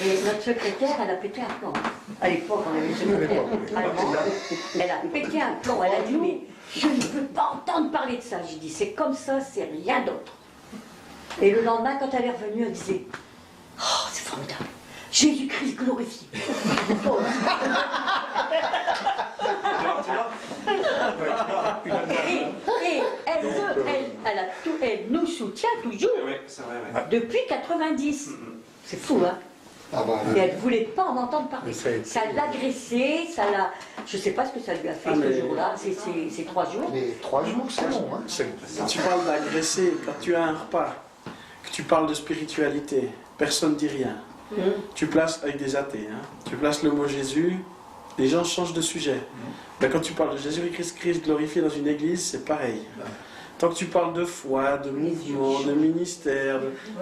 Et notre secrétaire, elle a pété un plomb. À l'époque, on avait une secrétaire allemande. Elle a pété un plomb. Elle a dit, mais je ne veux pas entendre parler de ça. J'ai dit, c'est comme ça, c'est rien d'autre. Et le lendemain, quand elle est revenue, elle disait, oh, c'est formidable. Jésus-Christ glorifié. Et elle nous soutient toujours Oui, c'est vrai, oui. depuis 90. C'est fou, hein? Ah bah, Et elle ne voulait pas en entendre parler. Mais ça a été- Ça l'agressait, ça l'a. Je ne sais pas ce que ça lui a fait Ah, mais- ce jour-là, ces 3 jours. les 3 jours, c'est long, hein? Quand tu parles d'agresser, quand tu as un repas, que tu parles de spiritualité, personne ne dit rien. Tu places avec des athées, hein, tu places le mot Jésus, les gens changent de sujet. Ben, quand tu parles de Jésus-Christ glorifié dans une église, c'est pareil. Tant que tu parles de foi, de mouvement, de ministère,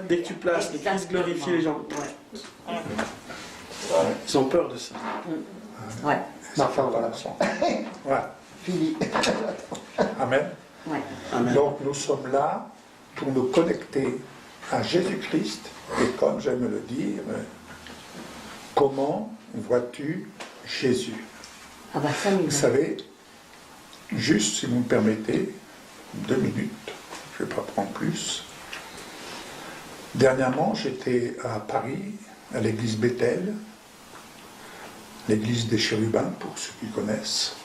dès que tu places le Christ glorifié, les gens. Ils ont peur de ça. Ouais, Enfin, voilà. Voilà. Fini. Amen. ouais. Amen. Donc nous sommes là pour nous connecter à Jésus-Christ. Et comme j'aime le dire, comment vois-tu Jésus? Ah bah ça, mais Vous savez, juste si vous me permettez, 2 minutes, je ne vais pas prendre plus. Dernièrement, j'étais à Paris, à l'église Bethel, l'église des Chérubins, pour ceux qui connaissent,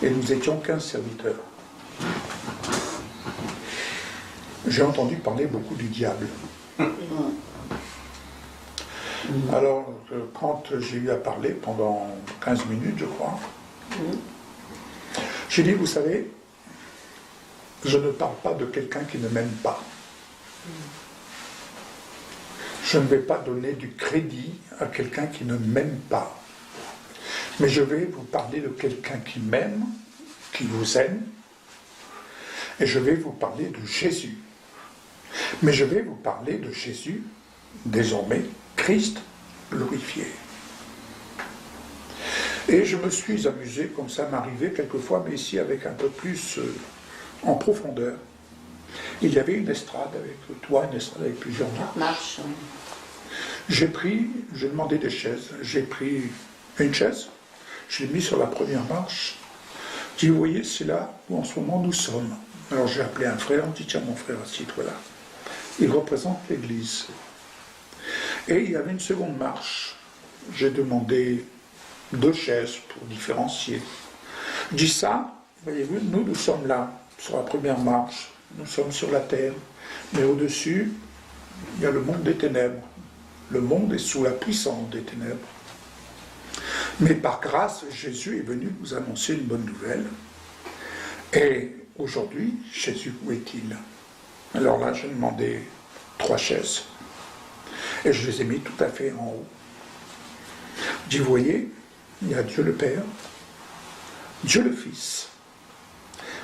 et nous étions 15 serviteurs. J'ai entendu parler beaucoup du diable. Alors, quand j'ai eu à parler pendant 15 minutes, je crois, j'ai dit, vous savez, je ne parle pas de quelqu'un qui ne m'aime pas. Je ne vais pas donner du crédit à quelqu'un qui ne m'aime pas. Mais je vais vous parler de quelqu'un qui m'aime, qui vous aime, et je vais vous parler de Jésus. Mais je vais vous parler de Jésus, désormais Christ glorifié. Et je me suis amusé, comme ça m'arrivait quelquefois, mais ici avec un peu plus en profondeur. Il y avait une estrade avec toi, une estrade avec plusieurs marches. marche. J'ai demandé des chaises. J'ai pris une chaise, je l'ai mise sur la première marche. J'ai dit, vous voyez, c'est là où en ce moment nous sommes. Alors j'ai appelé un frère, on dit, tiens mon frère, assieds-toi là. Il représente l'église. Et il y avait une seconde marche. J'ai demandé 2 chaises pour différencier. Je dis ça, voyez-vous, nous sommes là, sur la première marche, nous sommes sur la terre, mais au-dessus, il y a le monde des ténèbres. Le monde est sous la puissance des ténèbres. Mais par grâce, Jésus est venu nous annoncer une bonne nouvelle. Et aujourd'hui, Jésus, où est-il? Alors là, j'ai demandé 3 chaises. Et je les ai mis tout à fait en haut. Je dis, vous voyez, il y a Dieu le Père, Dieu le Fils,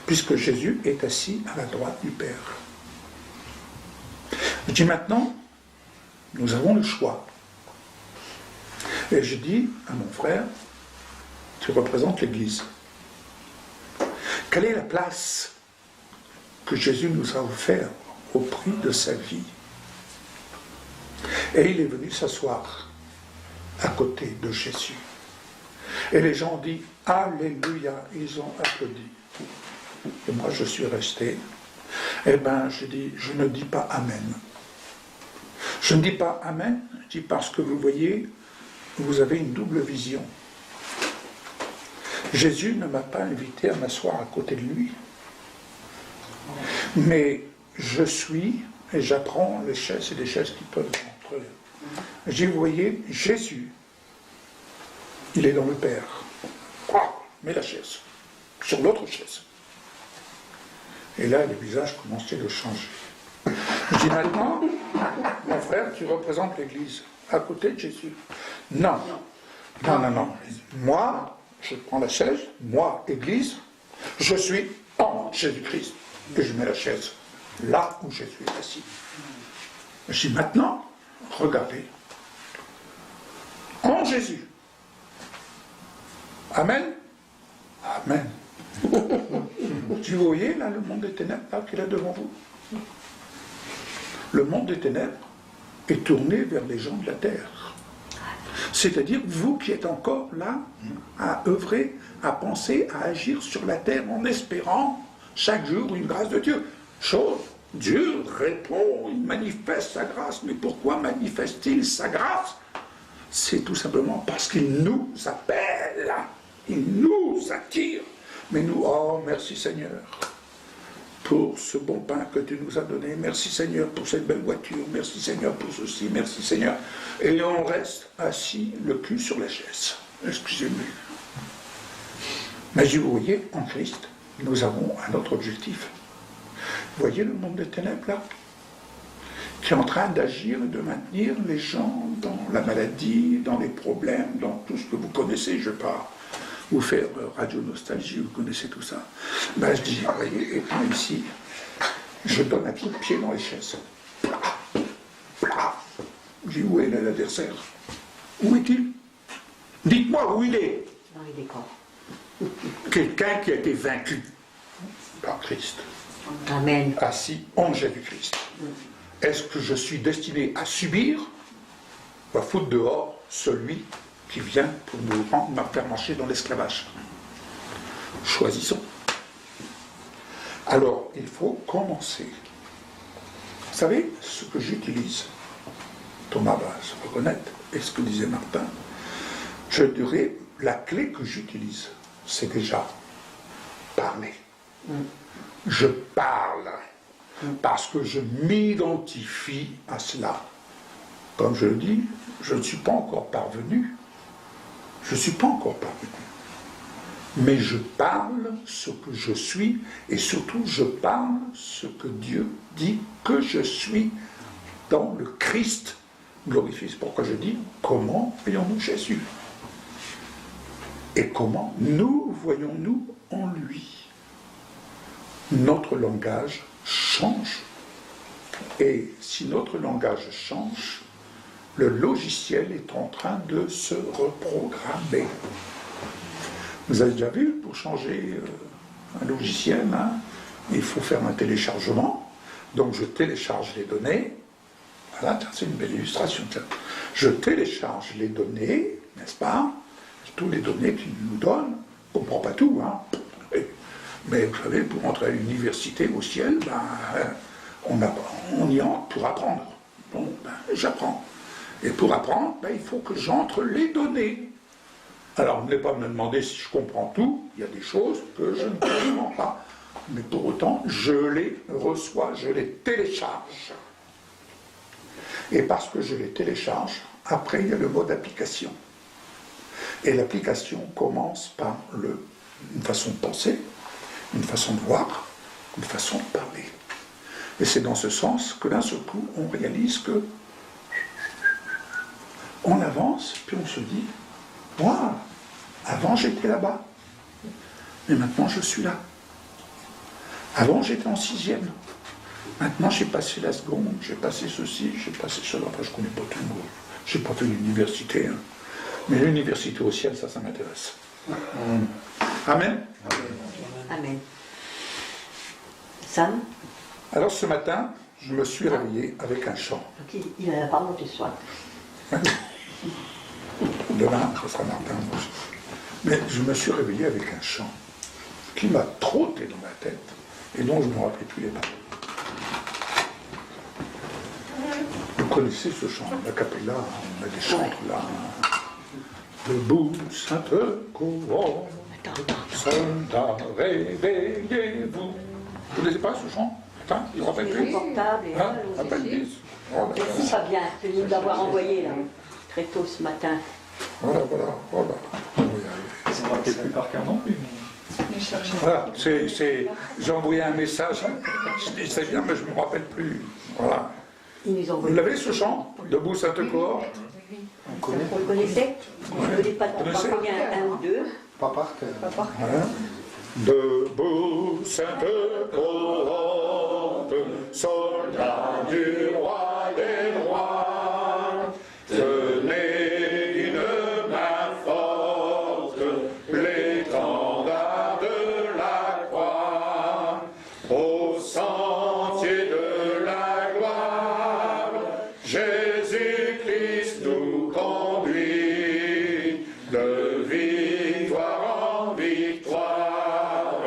puisque Jésus est assis à la droite du Père. Je dis maintenant, nous avons le choix. Et je dis à mon frère, tu représentes l'Église. Quelle est la place que Jésus nous a offerte au prix de sa vie? Et il est venu s'asseoir à côté de Jésus. Et les gens ont dit « Alléluia », ils ont applaudi. Et moi je suis resté. Eh bien, je dis, je ne dis pas Amen. Je ne dis pas Amen, je dis parce que vous voyez, vous avez une double vision. Jésus ne m'a pas invité à m'asseoir à côté de lui. Mais je suis, et j'apprends les chaises, c'est des chaises qui peuvent entre eux. Je dis, vous voyez, Jésus, il est dans le Père. Mets la chaise, sur l'autre chaise. Et là, les visages commençaient à changer. Je dis maintenant, mon frère, tu représentes l'Église, à côté de Jésus. Non, non, non, non. Moi, je prends la chaise, moi, Église, je suis en Jésus-Christ. Et je mets la chaise là où Jésus est assis. Je dis maintenant, regardez, en Jésus. Amen. Amen. Tu voyez là le monde des ténèbres là qu'il a devant vous? Le monde des ténèbres est tourné vers les gens de la terre. C'est-à-dire vous qui êtes encore là à œuvrer, à penser, à agir sur la terre en espérant chaque jour une grâce de Dieu. Chose, Dieu répond, il manifeste sa grâce. Mais pourquoi manifeste-t-il sa grâce? C'est tout simplement parce qu'il nous appelle, il nous attire. Mais nous, oh merci Seigneur pour ce bon pain que tu nous as donné, merci Seigneur pour cette belle voiture, merci Seigneur pour ceci, merci Seigneur. Et on reste assis, le cul sur la chaise. Excusez-moi. Mais vous voyez, en Christ, nous avons un autre objectif. Vous voyez le monde des ténèbres là, qui est en train d'agir et de maintenir les gens dans la maladie, dans les problèmes, dans tout ce que vous connaissez, je ne vais pas vous faire radio nostalgie, vous connaissez tout ça. Ben je dis, voyez, étant ici, je donne un coup de pied dans les chaises. Je dis, où est l'adversaire? Où est-il? Dites-moi où il est. Dans les décors. Quelqu'un qui a été vaincu par Christ. Amen. Assis en Jésus-Christ. Est-ce que je suis destiné à subir ou à foutre dehors celui qui vient pour nous faire marcher dans l'esclavage? Choisissons. Alors, il faut commencer. Vous savez, ce que j'utilise, Thomas va se reconnaître, et ce que disait Martin, je dirais, la clé que j'utilise, c'est déjà parler. Je parle, parce que je m'identifie à cela. Comme je le dis, je ne suis pas encore parvenu. Je ne suis pas encore parvenu. Mais je parle ce que je suis, et surtout je parle ce que Dieu dit que je suis dans le Christ glorifié. C'est pourquoi je dis, comment voyons-nous Jésus? Et comment nous voyons-nous en lui? Notre langage change. Et si notre langage change, le logiciel est en train de se reprogrammer. Vous avez déjà vu, pour changer un logiciel, hein, il faut faire un téléchargement. Donc je télécharge les données. Voilà, c'est une belle illustration. Je télécharge les données, n'est-ce pas? Toutes les données qu'ils nous donnent. On ne comprend pas tout, hein. Mais vous savez, pour entrer à l'université au ciel, ben, on y entre pour apprendre. Bon, ben, j'apprends. Et pour apprendre, ben, il faut que j'entre les données. Alors, ne venez pas me demander si je comprends tout, il y a des choses que je ne comprends pas. Mais pour autant, je les reçois, je les télécharge. Et parce que je les télécharge, après, il y a le mode application. Et l'application commence par une façon de penser, une façon de voir, une façon de parler. Et c'est dans ce sens que d'un seul coup, on réalise que on avance, puis on se dit, moi, avant j'étais là-bas, mais maintenant je suis là. Avant j'étais en 6e, maintenant j'ai passé la seconde, j'ai passé ceci, j'ai passé cela, enfin je ne connais pas tout le monde, je n'ai pas fait l'université, hein. Mais l'université au ciel, ça m'intéresse. Amen. Amen. Sam? Alors ce matin, je me suis réveillé avec un chant. Donc il a la parole ce soir. Demain, ce sera Martin. Mais je me suis réveillé avec un chant qui m'a trotté dans ma tête et dont je ne me rappelais plus les paroles. Vous connaissez ce chant, la capella, on a des chantres là. Debout, sainte couronne, soldats, réveillez-vous. Vous ne connaissez pas ce chant? Attends, il ne rappelle plus. Confortable et Hein? Rappelle-lui. merci Fabien de nous l'avoir envoyé là, très tôt ce matin. Voilà. Ça ne rappelle plus par cœur non plus. Voilà, j'ai envoyé un message, je dis c'est bien, mais je ne me rappelle plus. Voilà. Il nous envoie. Vous l'avez ce chant? Debout, sainte cohorte? Vous le connaissez? Vous ne connaissez pas Connaissez? un ou deux? Pas par cœur. Hein? Debout, sainte cohorte, soldats du roi des rois, tenez d'une main forte l'étendard de la croix, au sentier de la gloire, Jésus-Christ nous conduit, de victoire en victoire,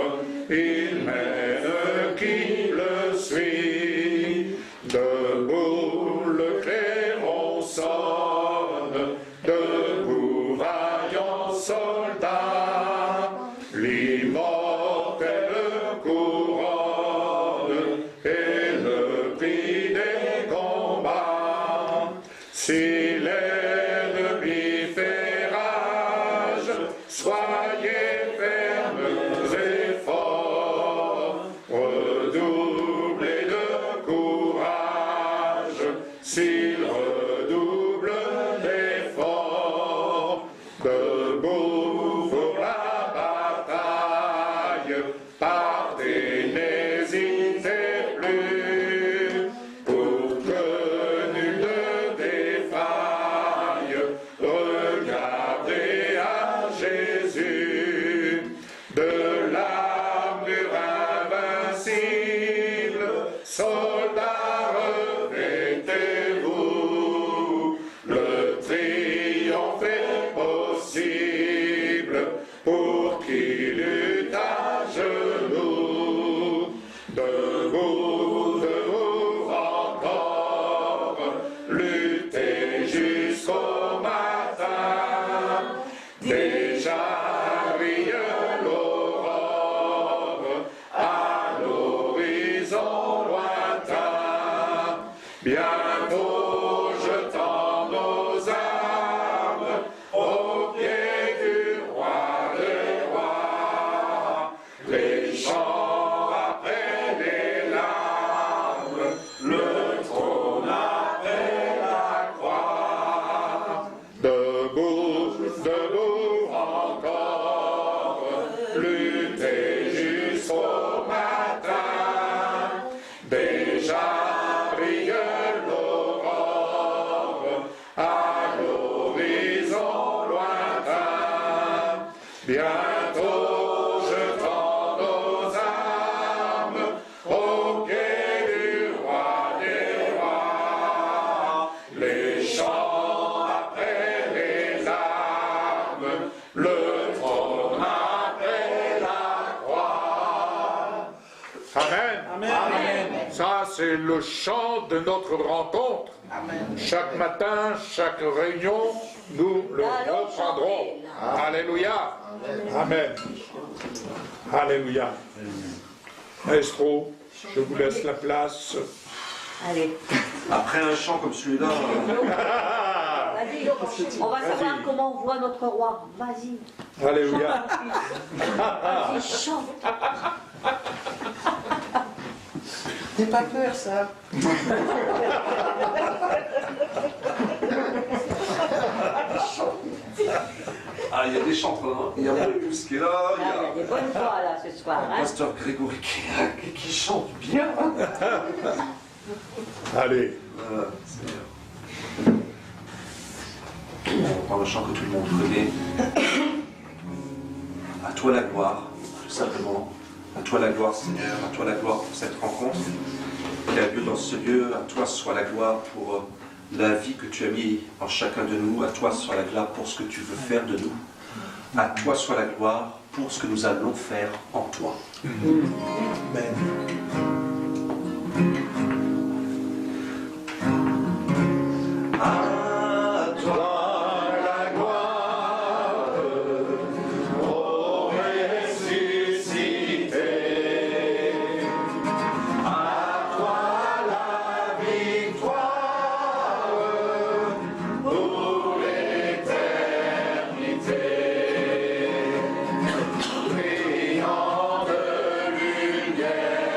il mène qui le suit. Debout le clairon sonne, debout vaillant soldat, l'immortelle couronne et le prix des combats. Si l'ennemi fait rage, soyez fermes et forts, redoublez de courage, s'il redouble d'efforts, debout pour la bataille, partez, n'hésitez plus, pour que nul ne défaille, regardez à Jésus, de l'armure invincible, soldats revêtez-vous, le triomphe est possible pour qui lutte à genoux. Debout encore, luttez jusqu'au matin, déjà brille l'aurore à l'horizon lointain. Bientôt jetant nos armes au pied du roi des rois, les chants après les larmes, le trône après la croix. Debout encore, luttez jusqu'au matin, déjà brille l'aurore à l'horizon lointain. Bientôt jetant nos armes au pied du roi des rois, les chants après les larmes, le trône après la croix. Amen. Amen. Ça, c'est le chant de notre rencontre. Chaque matin, chaque réunion, nous le reprendrons. Alléluia. Amen. Alléluia. Maestro, je vous laisse la place. Allez, Après un chant comme celui-là, vas-y. On va savoir comment on voit notre roi. Vas-y. Alléluia. Vas-y, chante. N'aie pas peur, ça. ah, il y a des chanteurs, hein. Il y a Marius qui est là, Ah, il y a des bonnes voix là ce soir. le Hein. pasteur Grégory qui est là, qui chante bien. Allez. Seigneur. On prend un chant que tout le monde connaît. À toi la gloire, tout simplement. À toi la gloire, Seigneur. À toi la gloire pour cette rencontre qui a lieu dans ce lieu. À toi soit la gloire pour la vie que tu as mis en chacun de nous. À toi soit la gloire pour ce que tu veux faire de nous. À toi soit la gloire pour ce que nous allons faire en toi. Amen. À toi la gloire, ô ressuscité. À toi la victoire pour l'éternité. Brillant de lumière.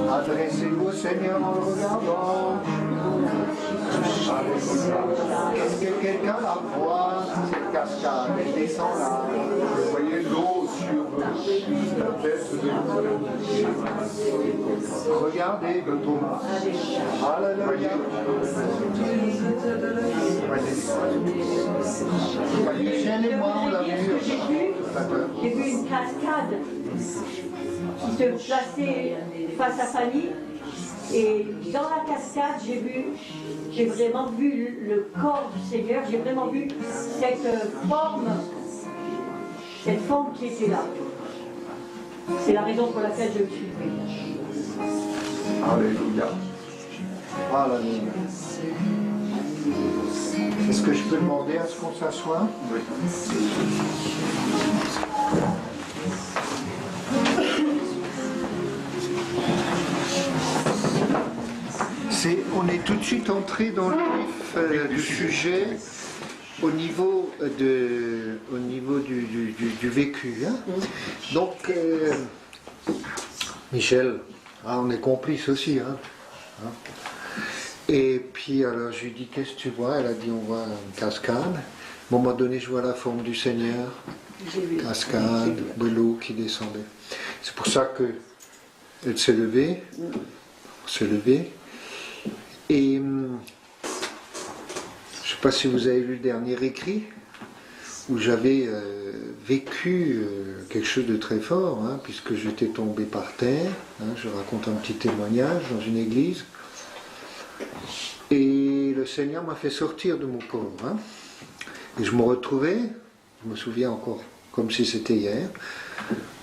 Adressez-vous au Seigneur en le regardant. Est-ce que quelqu'un la voit, cette cascade? Elle descend là. Vous voyez l'eau sur la tête de Regardez le Thomas. Alléluia. Michel et moi, on l'a vu. J'ai vu une cascade qui se plaçait face à Fanny. Et dans la cascade, j'ai vraiment vu le corps du Seigneur, j'ai vraiment vu cette forme qui était là. C'est la raison pour laquelle je me suis levée. Alléluia. Alléluia. Est-ce que je peux demander à ce qu'on s'assoie? Oui. On est tout de suite entré dans le vif du sujet au niveau du vécu. Hein. Donc, Michel, on est complices aussi. Hein. Et puis, alors, je lui ai dit, qu'est-ce que tu vois? Elle a dit, on voit une cascade. À un moment donné, je vois la forme du Seigneur. Cascade, de l'eau qui descendait. C'est pour ça qu'elle s'est levée. Et je ne sais pas si vous avez lu le dernier écrit, où j'avais vécu quelque chose de très fort, hein, puisque j'étais tombé par terre. Hein, je raconte un petit témoignage dans une église. Et le Seigneur m'a fait sortir de mon corps. Hein, et je me retrouvais, je me souviens encore comme si c'était hier,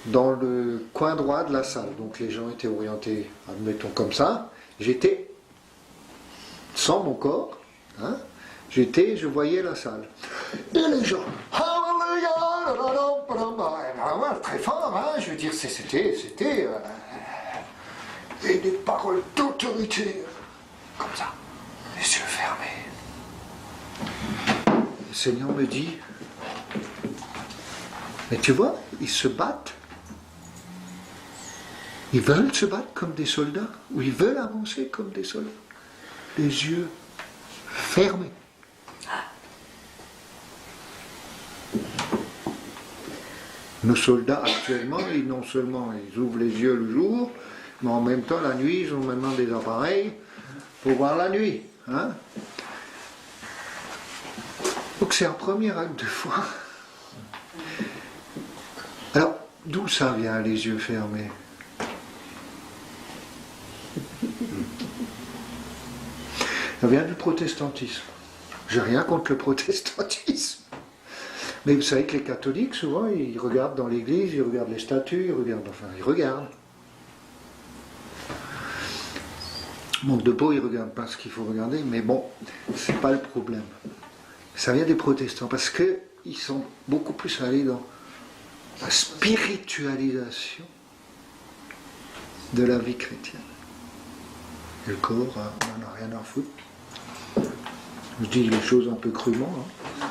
dans le coin droit de la salle. Donc les gens étaient orientés, admettons comme ça. J'étais sans mon corps, hein, je voyais la salle. Et les gens, très fort, hein, je veux dire, c'était et des paroles d'autorité, comme ça, les yeux fermés. Le Seigneur me dit, mais tu vois, ils se battent. Ils veulent se battre comme des soldats, ou ils veulent avancer comme des soldats. Les yeux fermés. Nos soldats actuellement, non seulement ils ouvrent les yeux le jour, mais en même temps la nuit, ils ont maintenant des appareils pour voir la nuit. Hein? Donc c'est un premier acte de foi. Alors, d'où ça vient, les yeux fermés? Ça vient du protestantisme. J'ai rien contre le protestantisme. Mais vous savez que les catholiques, souvent, ils regardent dans l'église, ils regardent les statues, ils regardent. Manque de peau, ils ne regardent pas ce qu'il faut regarder, mais bon, c'est pas le problème. Ça vient des protestants, parce qu'ils sont beaucoup plus allés dans la spiritualisation de la vie chrétienne. Et le corps, on n'en a rien à foutre. Je dis les choses un peu crûment. Hein.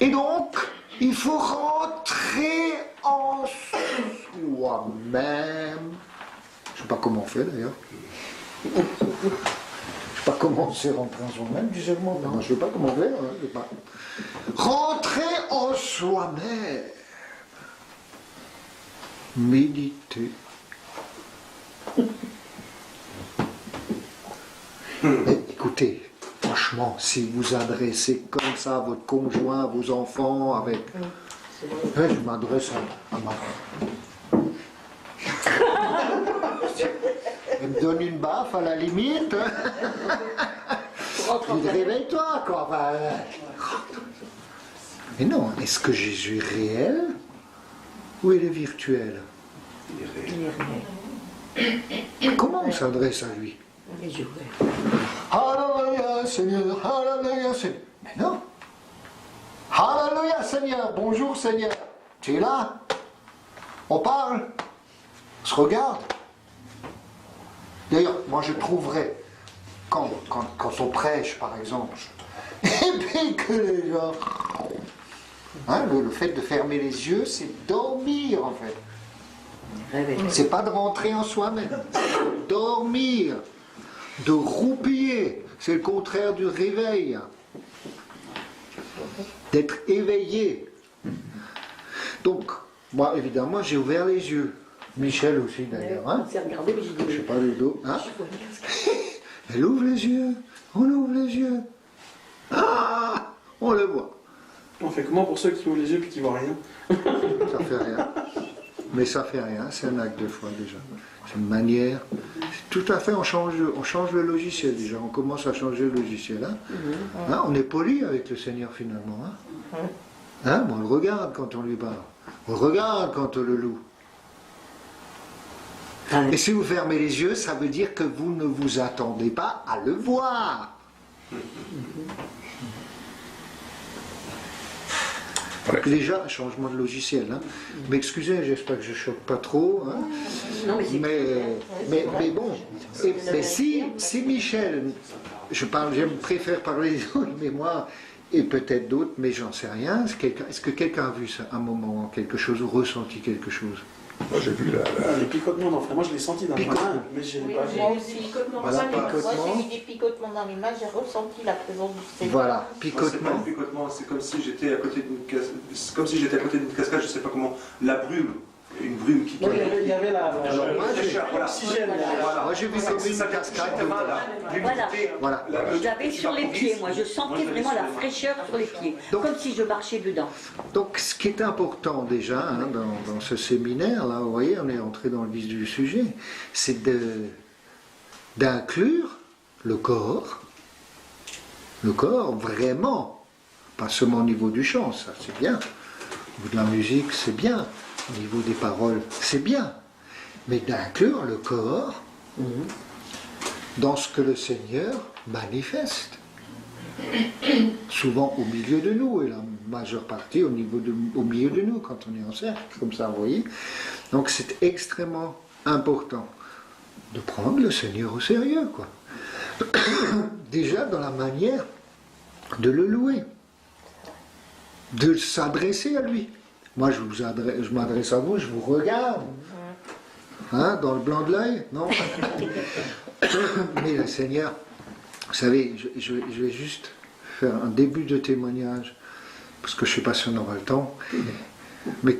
Et donc, il faut rentrer en soi-même. Je ne sais pas comment on fait d'ailleurs. Je ne sais pas comment on s'est rentré en soi-même, du segment. Non, je ne sais pas comment faire. Hein, je sais pas. Rentrer en soi-même. Méditer. Mais écoutez, franchement, si vous adressez comme ça à votre conjoint, à vos enfants, avec... Ouais, je m'adresse à ma femme. Elle me donne une baffe à la limite. Il réveille-toi, quoi. Enfin, mais non, est-ce que Jésus est réel ou il est virtuel? Il est réel. Comment on s'adresse à lui? Les yeux ouverts. Alléluia Seigneur, Alléluia Seigneur. Mais non. Alléluia Seigneur, bonjour Seigneur. Tu es là? On parle? On se regarde? D'ailleurs, moi je trouverais, quand on prêche par exemple, et puis que les gens... Hein, le fait de fermer les yeux, c'est dormir en fait. C'est pas de rentrer en soi-même, c'est dormir, de roupiller. C'est le contraire du réveil. D'être éveillé. Donc, moi évidemment, j'ai ouvert les yeux. Michel aussi d'ailleurs. Hein? On s'est regardé, mais j'ai dit... Je sais pas le dos. Hein? Elle ouvre les yeux. On ouvre les yeux. Ah, on le voit. On fait comment pour ceux qui ouvrent les yeux et qui voient rien? Ça fait rien. Mais ça fait rien, c'est un acte de foi déjà. C'est une manière. Tout à fait, on change le logiciel déjà. On commence à changer le logiciel. Hein? Hein, on est poli avec le Seigneur finalement. Hein? Hein? On le regarde quand on lui parle. On le regarde quand on le loue. Et si vous fermez les yeux, ça veut dire que vous ne vous attendez pas à le voir. Déjà, un changement de logiciel. Hein. Mais excusez, j'espère que je ne choque pas trop. Hein. Non, mais bon, mais si Michel, je préfère parler des autres, mais moi, et peut-être d'autres, mais j'en sais rien. Est-ce que quelqu'un a vu ça, un moment, quelque chose, ou ressenti quelque chose? Moi j'ai vu Les picotements dans le moi je l'ai senti dans les mains, mais je n'ai pas vu. Moi aussi, picotement. Voilà, Moi, picotement. j'ai eu des picotements dans les mains, j'ai ressenti la présence du Seigneur. Voilà, Moi, c'est pas picotement. le picotement, c'est comme si j'étais à côté d'une cascade, je sais pas comment, la brume, une brume qui... Non, il y avait la... Alors, moi, l'oxygène. Moi j'ai vu comme une cascade. Voilà. J'avais sur les pieds, moi, je sentais vraiment la fraîcheur sur les pieds, comme si je marchais dedans. Donc ce qui est important déjà hein, dans ce séminaire, là, vous voyez, on est entré dans le vif du sujet, c'est d'inclure le corps vraiment, pas seulement au niveau du chant, ça c'est bien, au niveau de la musique c'est bien, au niveau des paroles c'est bien, mais d'inclure le corps dans ce que le Seigneur manifeste. Souvent au milieu de nous, et la majeure partie au milieu de nous, quand on est en cercle, comme ça, vous voyez. Donc c'est extrêmement important de prendre le Seigneur au sérieux, quoi. Déjà dans la manière de le louer, de s'adresser à lui. Moi je m'adresse à vous, je vous regarde. Hein, dans le blanc de l'œil, non? Mais le Seigneur, vous savez, je vais juste faire un début de témoignage, parce que je ne sais pas si on aura le temps, mais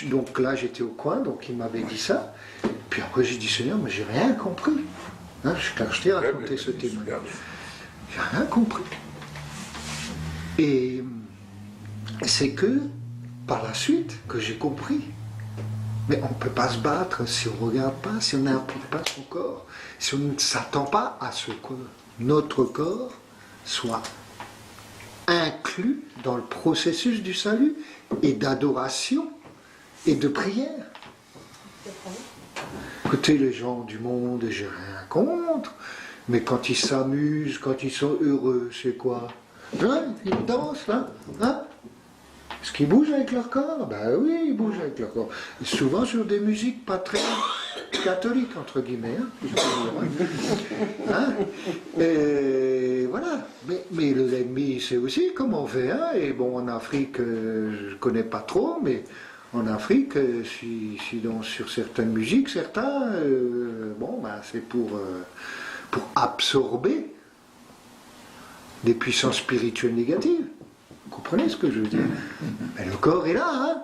donc là j'étais au coin, donc il m'avait dit ça, puis après j'ai dit Seigneur, mais j'ai rien compris, hein, car je t'ai raconté ce témoignage, j'ai rien compris. Et c'est que, par la suite, que j'ai compris, mais on ne peut pas se battre si on ne regarde pas, si on n'implique pas son corps, si on ne s'attend pas à ce que notre corps soit inclus dans le processus du salut et d'adoration et de prière. Écoutez, les gens du monde, j'ai rien contre, mais quand ils s'amusent, quand ils sont heureux, c'est quoi? Hein, ils dansent, là, hein? Est-ce qu'ils bougent avec leur corps? Ben oui, ils bougent avec leur corps. Et souvent sur des musiques pas très catholiques, entre guillemets. Hein? Et voilà. Mais l'ennemi, c'est aussi comment on fait. Hein? Et bon, en Afrique, je ne connais pas trop, mais en Afrique, sur certaines musiques, certains, c'est pour absorber des puissances spirituelles négatives. Vous comprenez ce que je veux dire? Mais le corps est là, hein?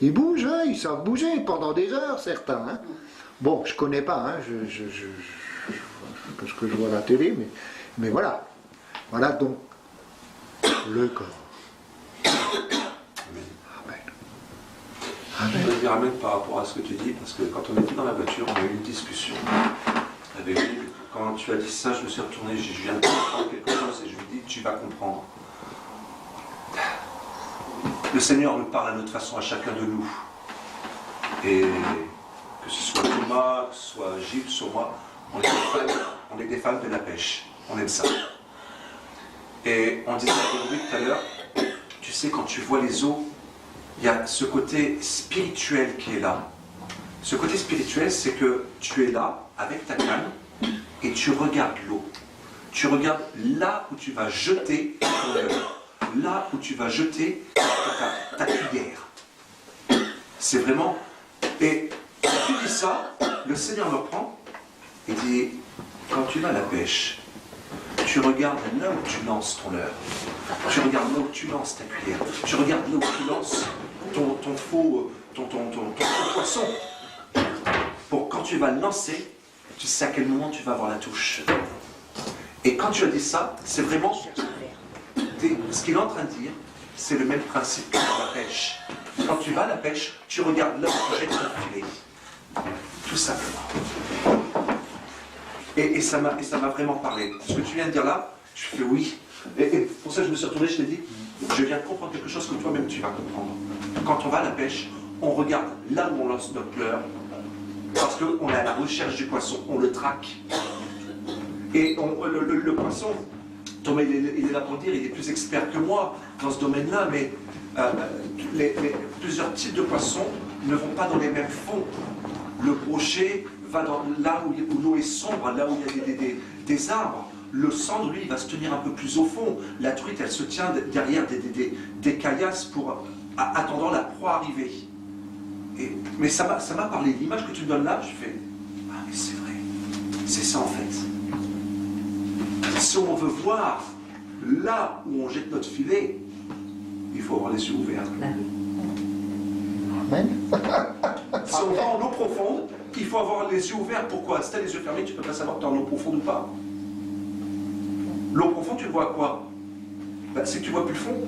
Ils bougent, hein? Ils savent bouger pendant des heures, certains. Hein? Bon, je connais pas, hein? Parce que je vois la télé, mais voilà. Voilà donc le corps. Amen. Je veux dire amen par rapport à ce que tu dis, parce que quand on était dans la voiture, on a eu une discussion avec lui. Quand tu as dit ça, je me suis retourné, je viens de comprendre quelque chose et je lui dis, tu vas comprendre. Le Seigneur nous parle à notre façon à chacun de nous. Et que ce soit Thomas, que ce soit Gilles, soit moi, on est des fans de la pêche. On aime ça. Et on disait avec lui tout à l'heure, tu sais, quand tu vois les eaux, il y a ce côté spirituel qui est là. Ce côté spirituel, c'est que tu es là, avec ta canne, et tu regardes l'eau. Tu regardes là où tu vas jeter ton œuvre. Là où tu vas jeter ta cuillère. C'est vraiment... Et quand tu dis ça, le Seigneur le prend et dit, quand tu vas à la pêche, tu regardes là où tu lances ton leurre. Tu regardes là où tu lances ta cuillère. Tu regardes là où tu lances ton faux poisson. Pour quand tu vas le lancer, tu sais à quel moment tu vas avoir la touche. Et quand tu as dit ça, c'est vraiment... Ce qu'il est en train de dire, c'est le même principe que la pêche. Quand tu vas à la pêche, tu regardes là où tu jettes ton filet. Tout simplement. Et ça m'a vraiment parlé. Ce que tu viens de dire là, je fais oui. Et pour ça, je me suis retourné, je t'ai dit, je viens de comprendre quelque chose que toi-même tu vas comprendre. Quand on va à la pêche, on regarde là où on lance notre leurre, parce qu'on est à la recherche du poisson, on le traque. Et le poisson, Thomas, il est là pour dire, il est plus expert que moi dans ce domaine-là, mais plusieurs types de poissons ne vont pas dans les mêmes fonds. Le brochet va là où l'eau est sombre, là où il y a des arbres. Le sandre, lui, il va se tenir un peu plus au fond. La truite, elle se tient derrière des caillasses attendant la proie arriver. Mais ça m'a parlé. L'image que tu me donnes là, je fais, ah mais c'est vrai, c'est ça en fait. Si on veut voir là où on jette notre filet, il faut avoir les yeux ouverts. Amen. Si on va en eau profonde, il faut avoir les yeux ouverts. Pourquoi? Si tu as les yeux fermés, tu ne peux pas savoir que tu es en eau profonde ou pas. L'eau profonde, tu le vois à quoi? C'est que tu ne vois plus le fond.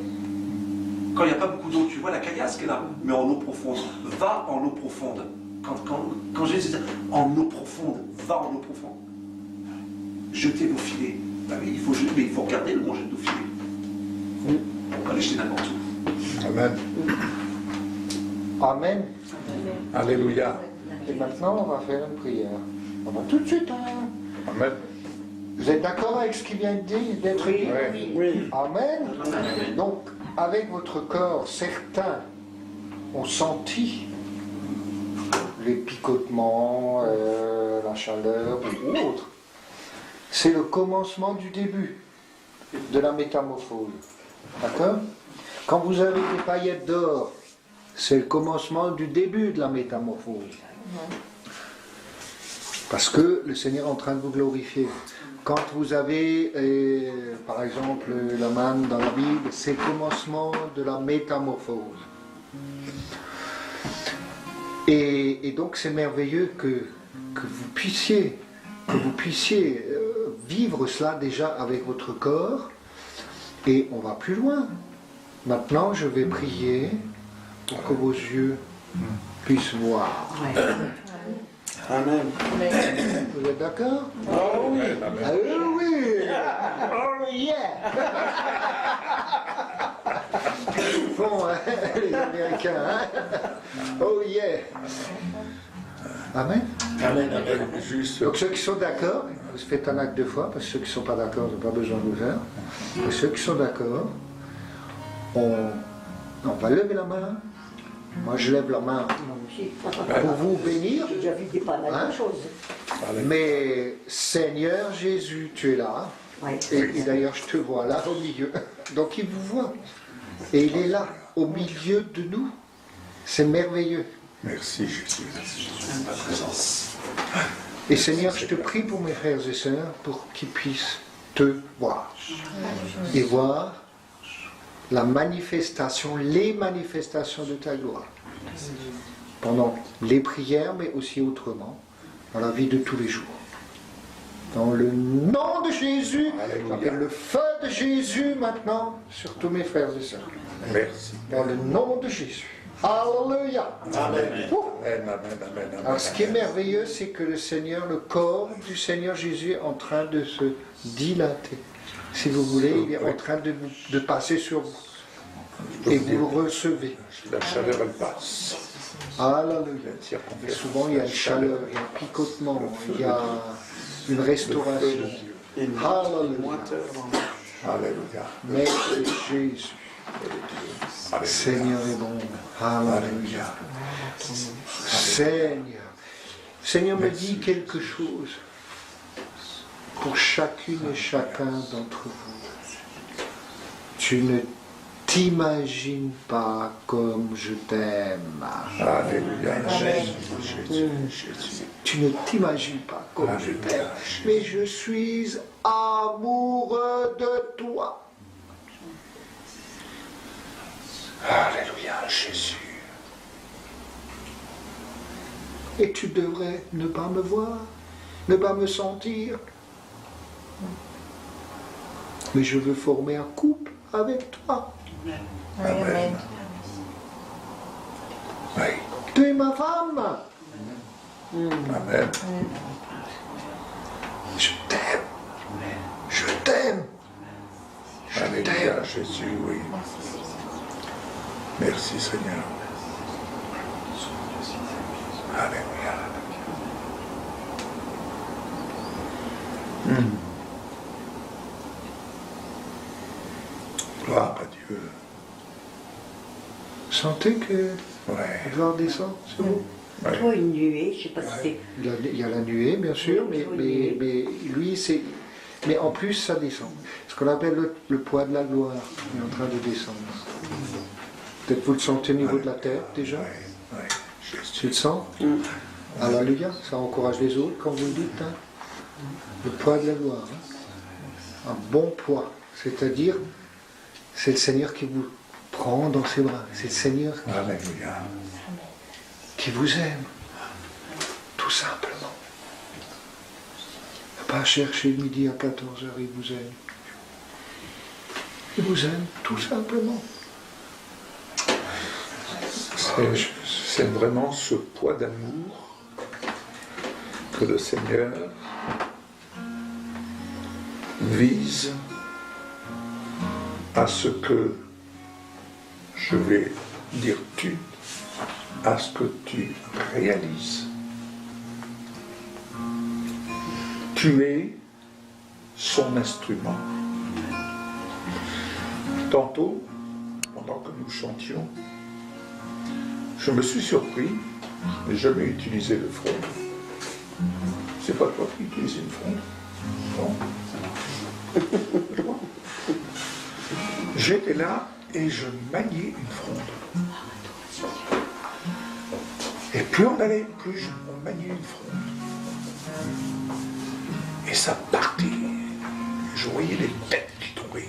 Quand il n'y a pas beaucoup d'eau, tu vois la caillasse qui est là. Mais en eau profonde, va en eau profonde. Quand Jésus dit en eau profonde, va en eau profonde. Jetez vos filets. Ben oui, il faut regarder où on jette nos filets. On va les jeter n'importe où. Amen. Amen. Alléluia. Et maintenant, on va faire une prière. On va tout de suite. Hein. Amen. Vous êtes d'accord avec ce qui vient d'être dit? Oui. Amen. Donc, avec votre corps, certains ont senti les picotements, la chaleur ou autre. C'est le commencement du début de la métamorphose. D'accord? Quand vous avez des paillettes d'or, c'est le commencement du début de la métamorphose. Parce que le Seigneur est en train de vous glorifier. Quand vous avez, par exemple, la manne dans la Bible, c'est le commencement de la métamorphose. Et donc c'est merveilleux que vous puissiez vivre cela déjà avec votre corps. Et on va plus loin. Maintenant, je vais prier pour que vos yeux puissent voir. Ouais. Amen. Vous êtes d'accord? Oh oui. Ah oui! Oh yeah! Bon, hein, les Américains, hein? Oh yeah! Amen. Amen, amen. Juste, Donc ceux qui sont d'accord, vous faites un acte 2 fois, parce que ceux qui ne sont pas d'accord n'ont pas besoin de le faire. Et ceux qui sont d'accord, on va lever la main. Moi je lève la main Moi aussi. pour vous bénir. J'ai déjà vu des pas mal Hein? de choses. Mais Seigneur Jésus, tu es là. Ouais. Et d'ailleurs je te vois là au milieu. Donc il vous voit. Et il est là, au milieu de nous. C'est merveilleux. merci Jésus. Ta présence. Et Seigneur, je te prie pour mes frères et sœurs, pour qu'ils puissent te voir. Et voir la manifestation, les manifestations de ta gloire. Pendant les prières, mais aussi autrement, dans la vie de tous les jours. Dans le nom de Jésus, j'appelle le feu de Jésus maintenant sur tous mes frères et sœurs. Merci. Dans le nom de Jésus. Alléluia. Amen. Amen, amen, amen, amen. Alors ce qui est merveilleux, c'est que le Seigneur, le corps du Seigneur Jésus est en train de se dilater. Si vous voulez, il est en train de passer sur vous. Et vous le recevez. La chaleur, elle passe. Alléluia. Et souvent, il y a une chaleur, il y a un picotement, il y a une restauration. Alléluia. Alléluia. Merci Jésus. Seigneur est bon. Alléluia. Seigneur. Seigneur me dit quelque chose pour chacune et chacun d'entre vous. Tu ne t'imagines pas comme je t'aime. Alléluia. Jésus, Jésus, Jésus. Tu ne t'imagines pas comme je t'aime. Mais je suis amoureux de toi. Alléluia, Jésus. Et tu devrais ne pas me voir, ne pas me sentir. Mais je veux former un couple avec toi. Amen. Oui. Tu es ma femme. Amen. Je t'aime. Je t'aime. Alléluia, Jésus, oui. Merci Seigneur. Alléluia. Gloire à Dieu. Sentez que Ouais. la gloire descend sur vous. Je vois une nuée, je ne sais pas si c'est. Il y a la nuée, bien sûr, mais lui, c'est. Mais en plus, ça descend. Ce qu'on appelle le poids de la gloire est en train de descendre. Peut-être vous le sentez au niveau de la tête déjà. Ouais. Jésus. Tu le sens? Alléluia, ça encourage les autres, comme vous le dites. Hein. Le poids de la gloire. Hein. Un bon poids. C'est-à-dire, c'est le Seigneur qui vous prend dans ses bras. C'est le Seigneur Alléluia. qui vous aime. Tout simplement. Pas chercher le midi à 14h, il vous aime. Il vous aime, tout simplement. C'est vraiment ce poids d'amour que le Seigneur vise à ce que, je vais dire tu, à ce que tu réalises. Tu es son instrument. Tantôt, pendant que nous chantions, je me suis surpris, je n'ai jamais utilisé le front. C'est pas toi qui utilises une fronde. Non. J'étais là et je maniais une fronde. Et plus on allait, plus on maniait une fronde. Et ça partait. Je voyais les têtes qui tombaient.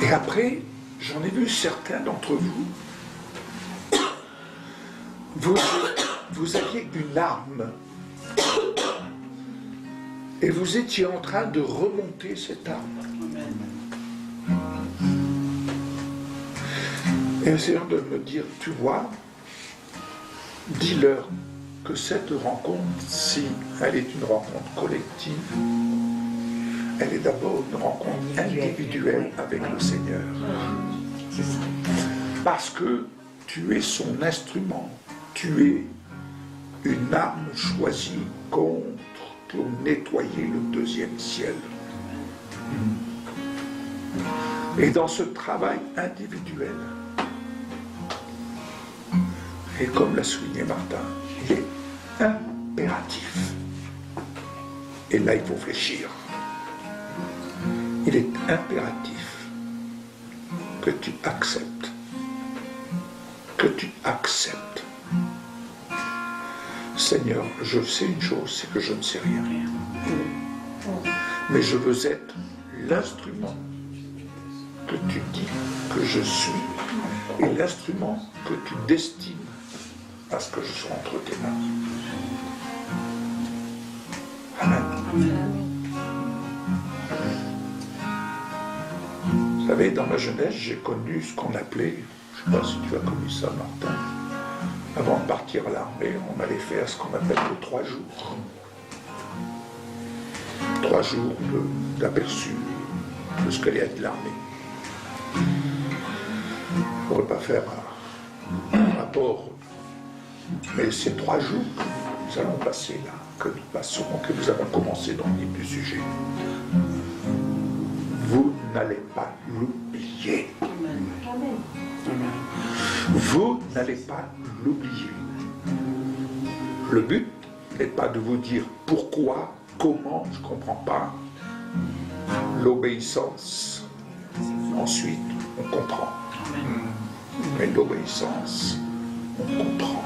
Et après, j'en ai vu certains d'entre vous. Vous aviez une arme. Et vous étiez en train de remonter cette arme. Et le Seigneur de me dire, tu vois, dis-leur que cette rencontre, si elle est une rencontre collective, elle est d'abord une rencontre individuelle avec le Seigneur. Parce que tu es son instrument, tu es une arme choisie pour nettoyer le deuxième ciel. Et dans ce travail individuel, et comme l'a souligné Martin, il est impératif. Et là, il faut fléchir. Il est impératif que tu acceptes. Que tu acceptes. Seigneur, je sais une chose, c'est que je ne sais rien. Mais je veux être l'instrument que tu dis que je suis et l'instrument que tu destines à ce que je sois entre tes mains. Amen. Vous savez, dans ma jeunesse, j'ai connu ce qu'on appelait, je ne sais pas si tu as connu ça, Martin, avant de partir à l'armée, on allait faire ce qu'on appelle les 3 jours. 3 jours d'aperçu de ce qu'allait être l'armée. On ne pourrait pas faire un rapport, mais ces 3 jours que nous allons passer là, que nous passons, que nous avons commencé dans le livre du sujet, vous n'allez pas l'oublier. Vous n'allez pas l'oublier. Le but n'est pas de vous dire pourquoi, comment, je ne comprends pas. L'obéissance, ensuite, on comprend. Mais l'obéissance, on comprend.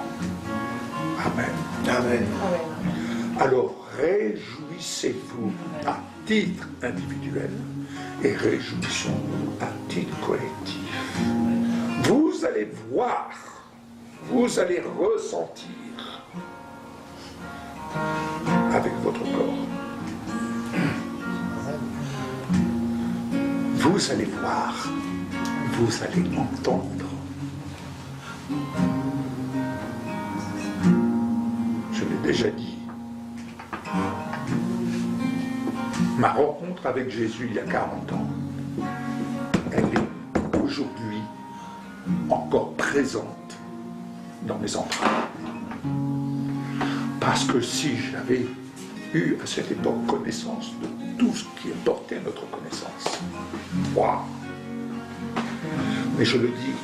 Amen. Amen. Alors, réjouissez-vous à titre individuel et réjouissons-nous à titre collectif. Vous allez voir, vous allez ressentir avec votre corps. Vous allez voir, vous allez entendre. Je l'ai déjà dit. Ma rencontre avec Jésus il y a 40 ans, elle est aujourd'hui encore présente dans mes entrailles. Parce que si j'avais eu à cette époque connaissance de tout ce qui est porté à notre connaissance, waouh! Mais je le dis,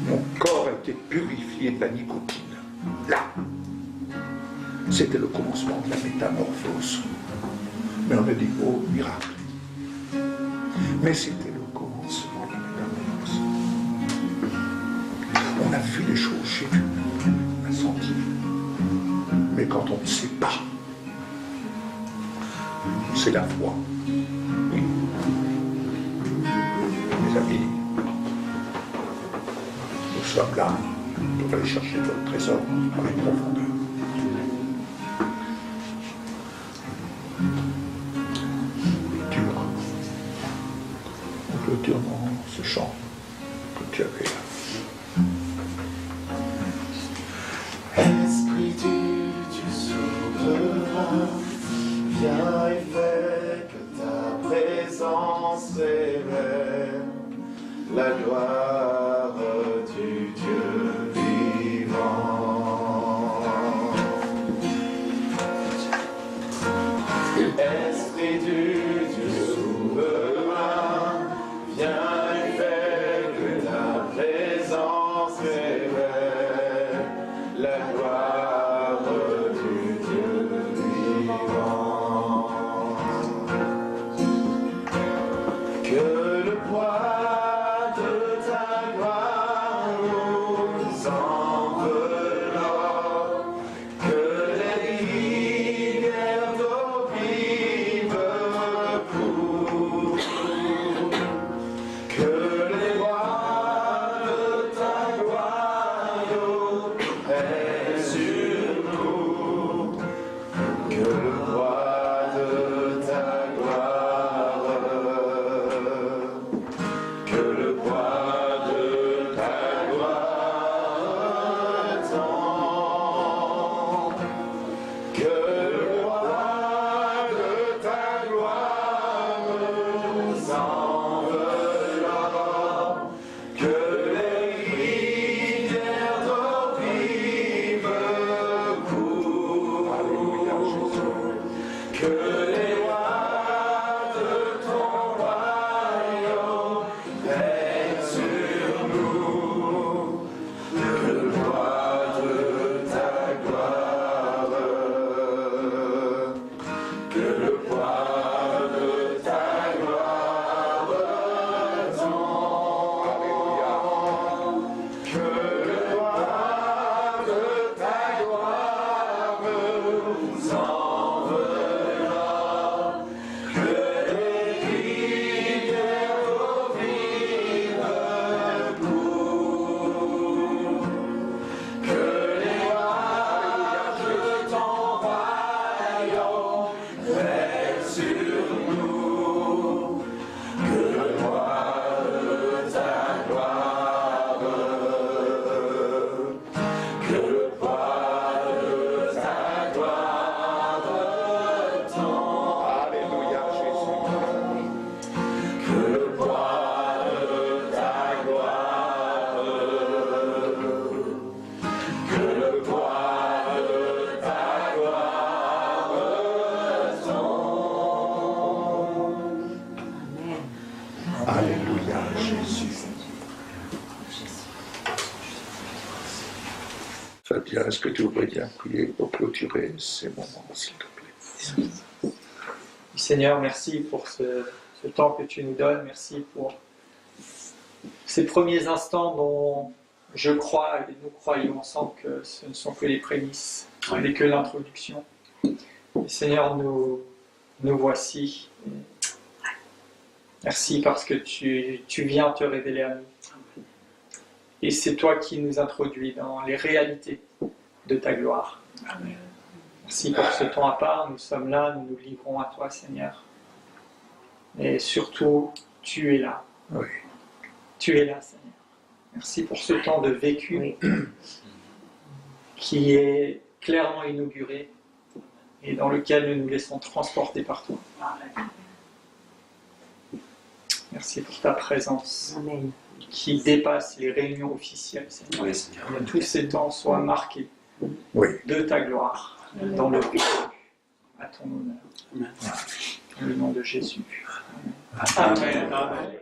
mon corps a été purifié de la nicotine. Là, c'était le commencement de la métamorphose. Mais on a dit, oh, miracle. Mais c'était le commencement de la métamorphose. On a vu les choses, j'ai vu, on a senti. Mais quand on ne sait pas, c'est la foi. Oui. Mes amis, nous sommes là pour aller chercher notre trésor avec profondeur. On clôture dans ce chant que tu avais là. Esprit du Dieu souverain, viens et fais que ta présence révèle la gloire du Dieu vivant. Esprit du Dieu souverain, viens et fais que ta présence révèle la gloire du Dieu vivant. Que le poids de ta gloire nous enveloppe, que les rivières d'eau vive Fabien, est-ce que tu voudrais bien prier pour clôturer ces moments, s'il te plaît? Seigneur, merci pour ce temps que tu nous donnes. Merci pour ces premiers instants dont je crois et nous croyons ensemble que ce ne sont que les prémices, mais que l'introduction. Et Seigneur, nous voici. Merci parce que tu viens te révéler à nous. Et c'est toi qui nous introduis dans les réalités de ta gloire. Merci pour ce temps à part. Nous sommes là, nous nous livrons à toi, Seigneur. Et surtout, tu es là. Oui. Tu es là, Seigneur. Merci pour ce temps de vécu qui est clairement inauguré et dans lequel nous nous laissons transporter par toi. Merci pour ta présence. Amen. Qui dépasse les réunions officielles, Seigneur. Oui, Seigneur. Que tous ces temps soient marqués de ta gloire dans le vécu, à ton honneur. Dans le nom de Jésus. Amen. Amen.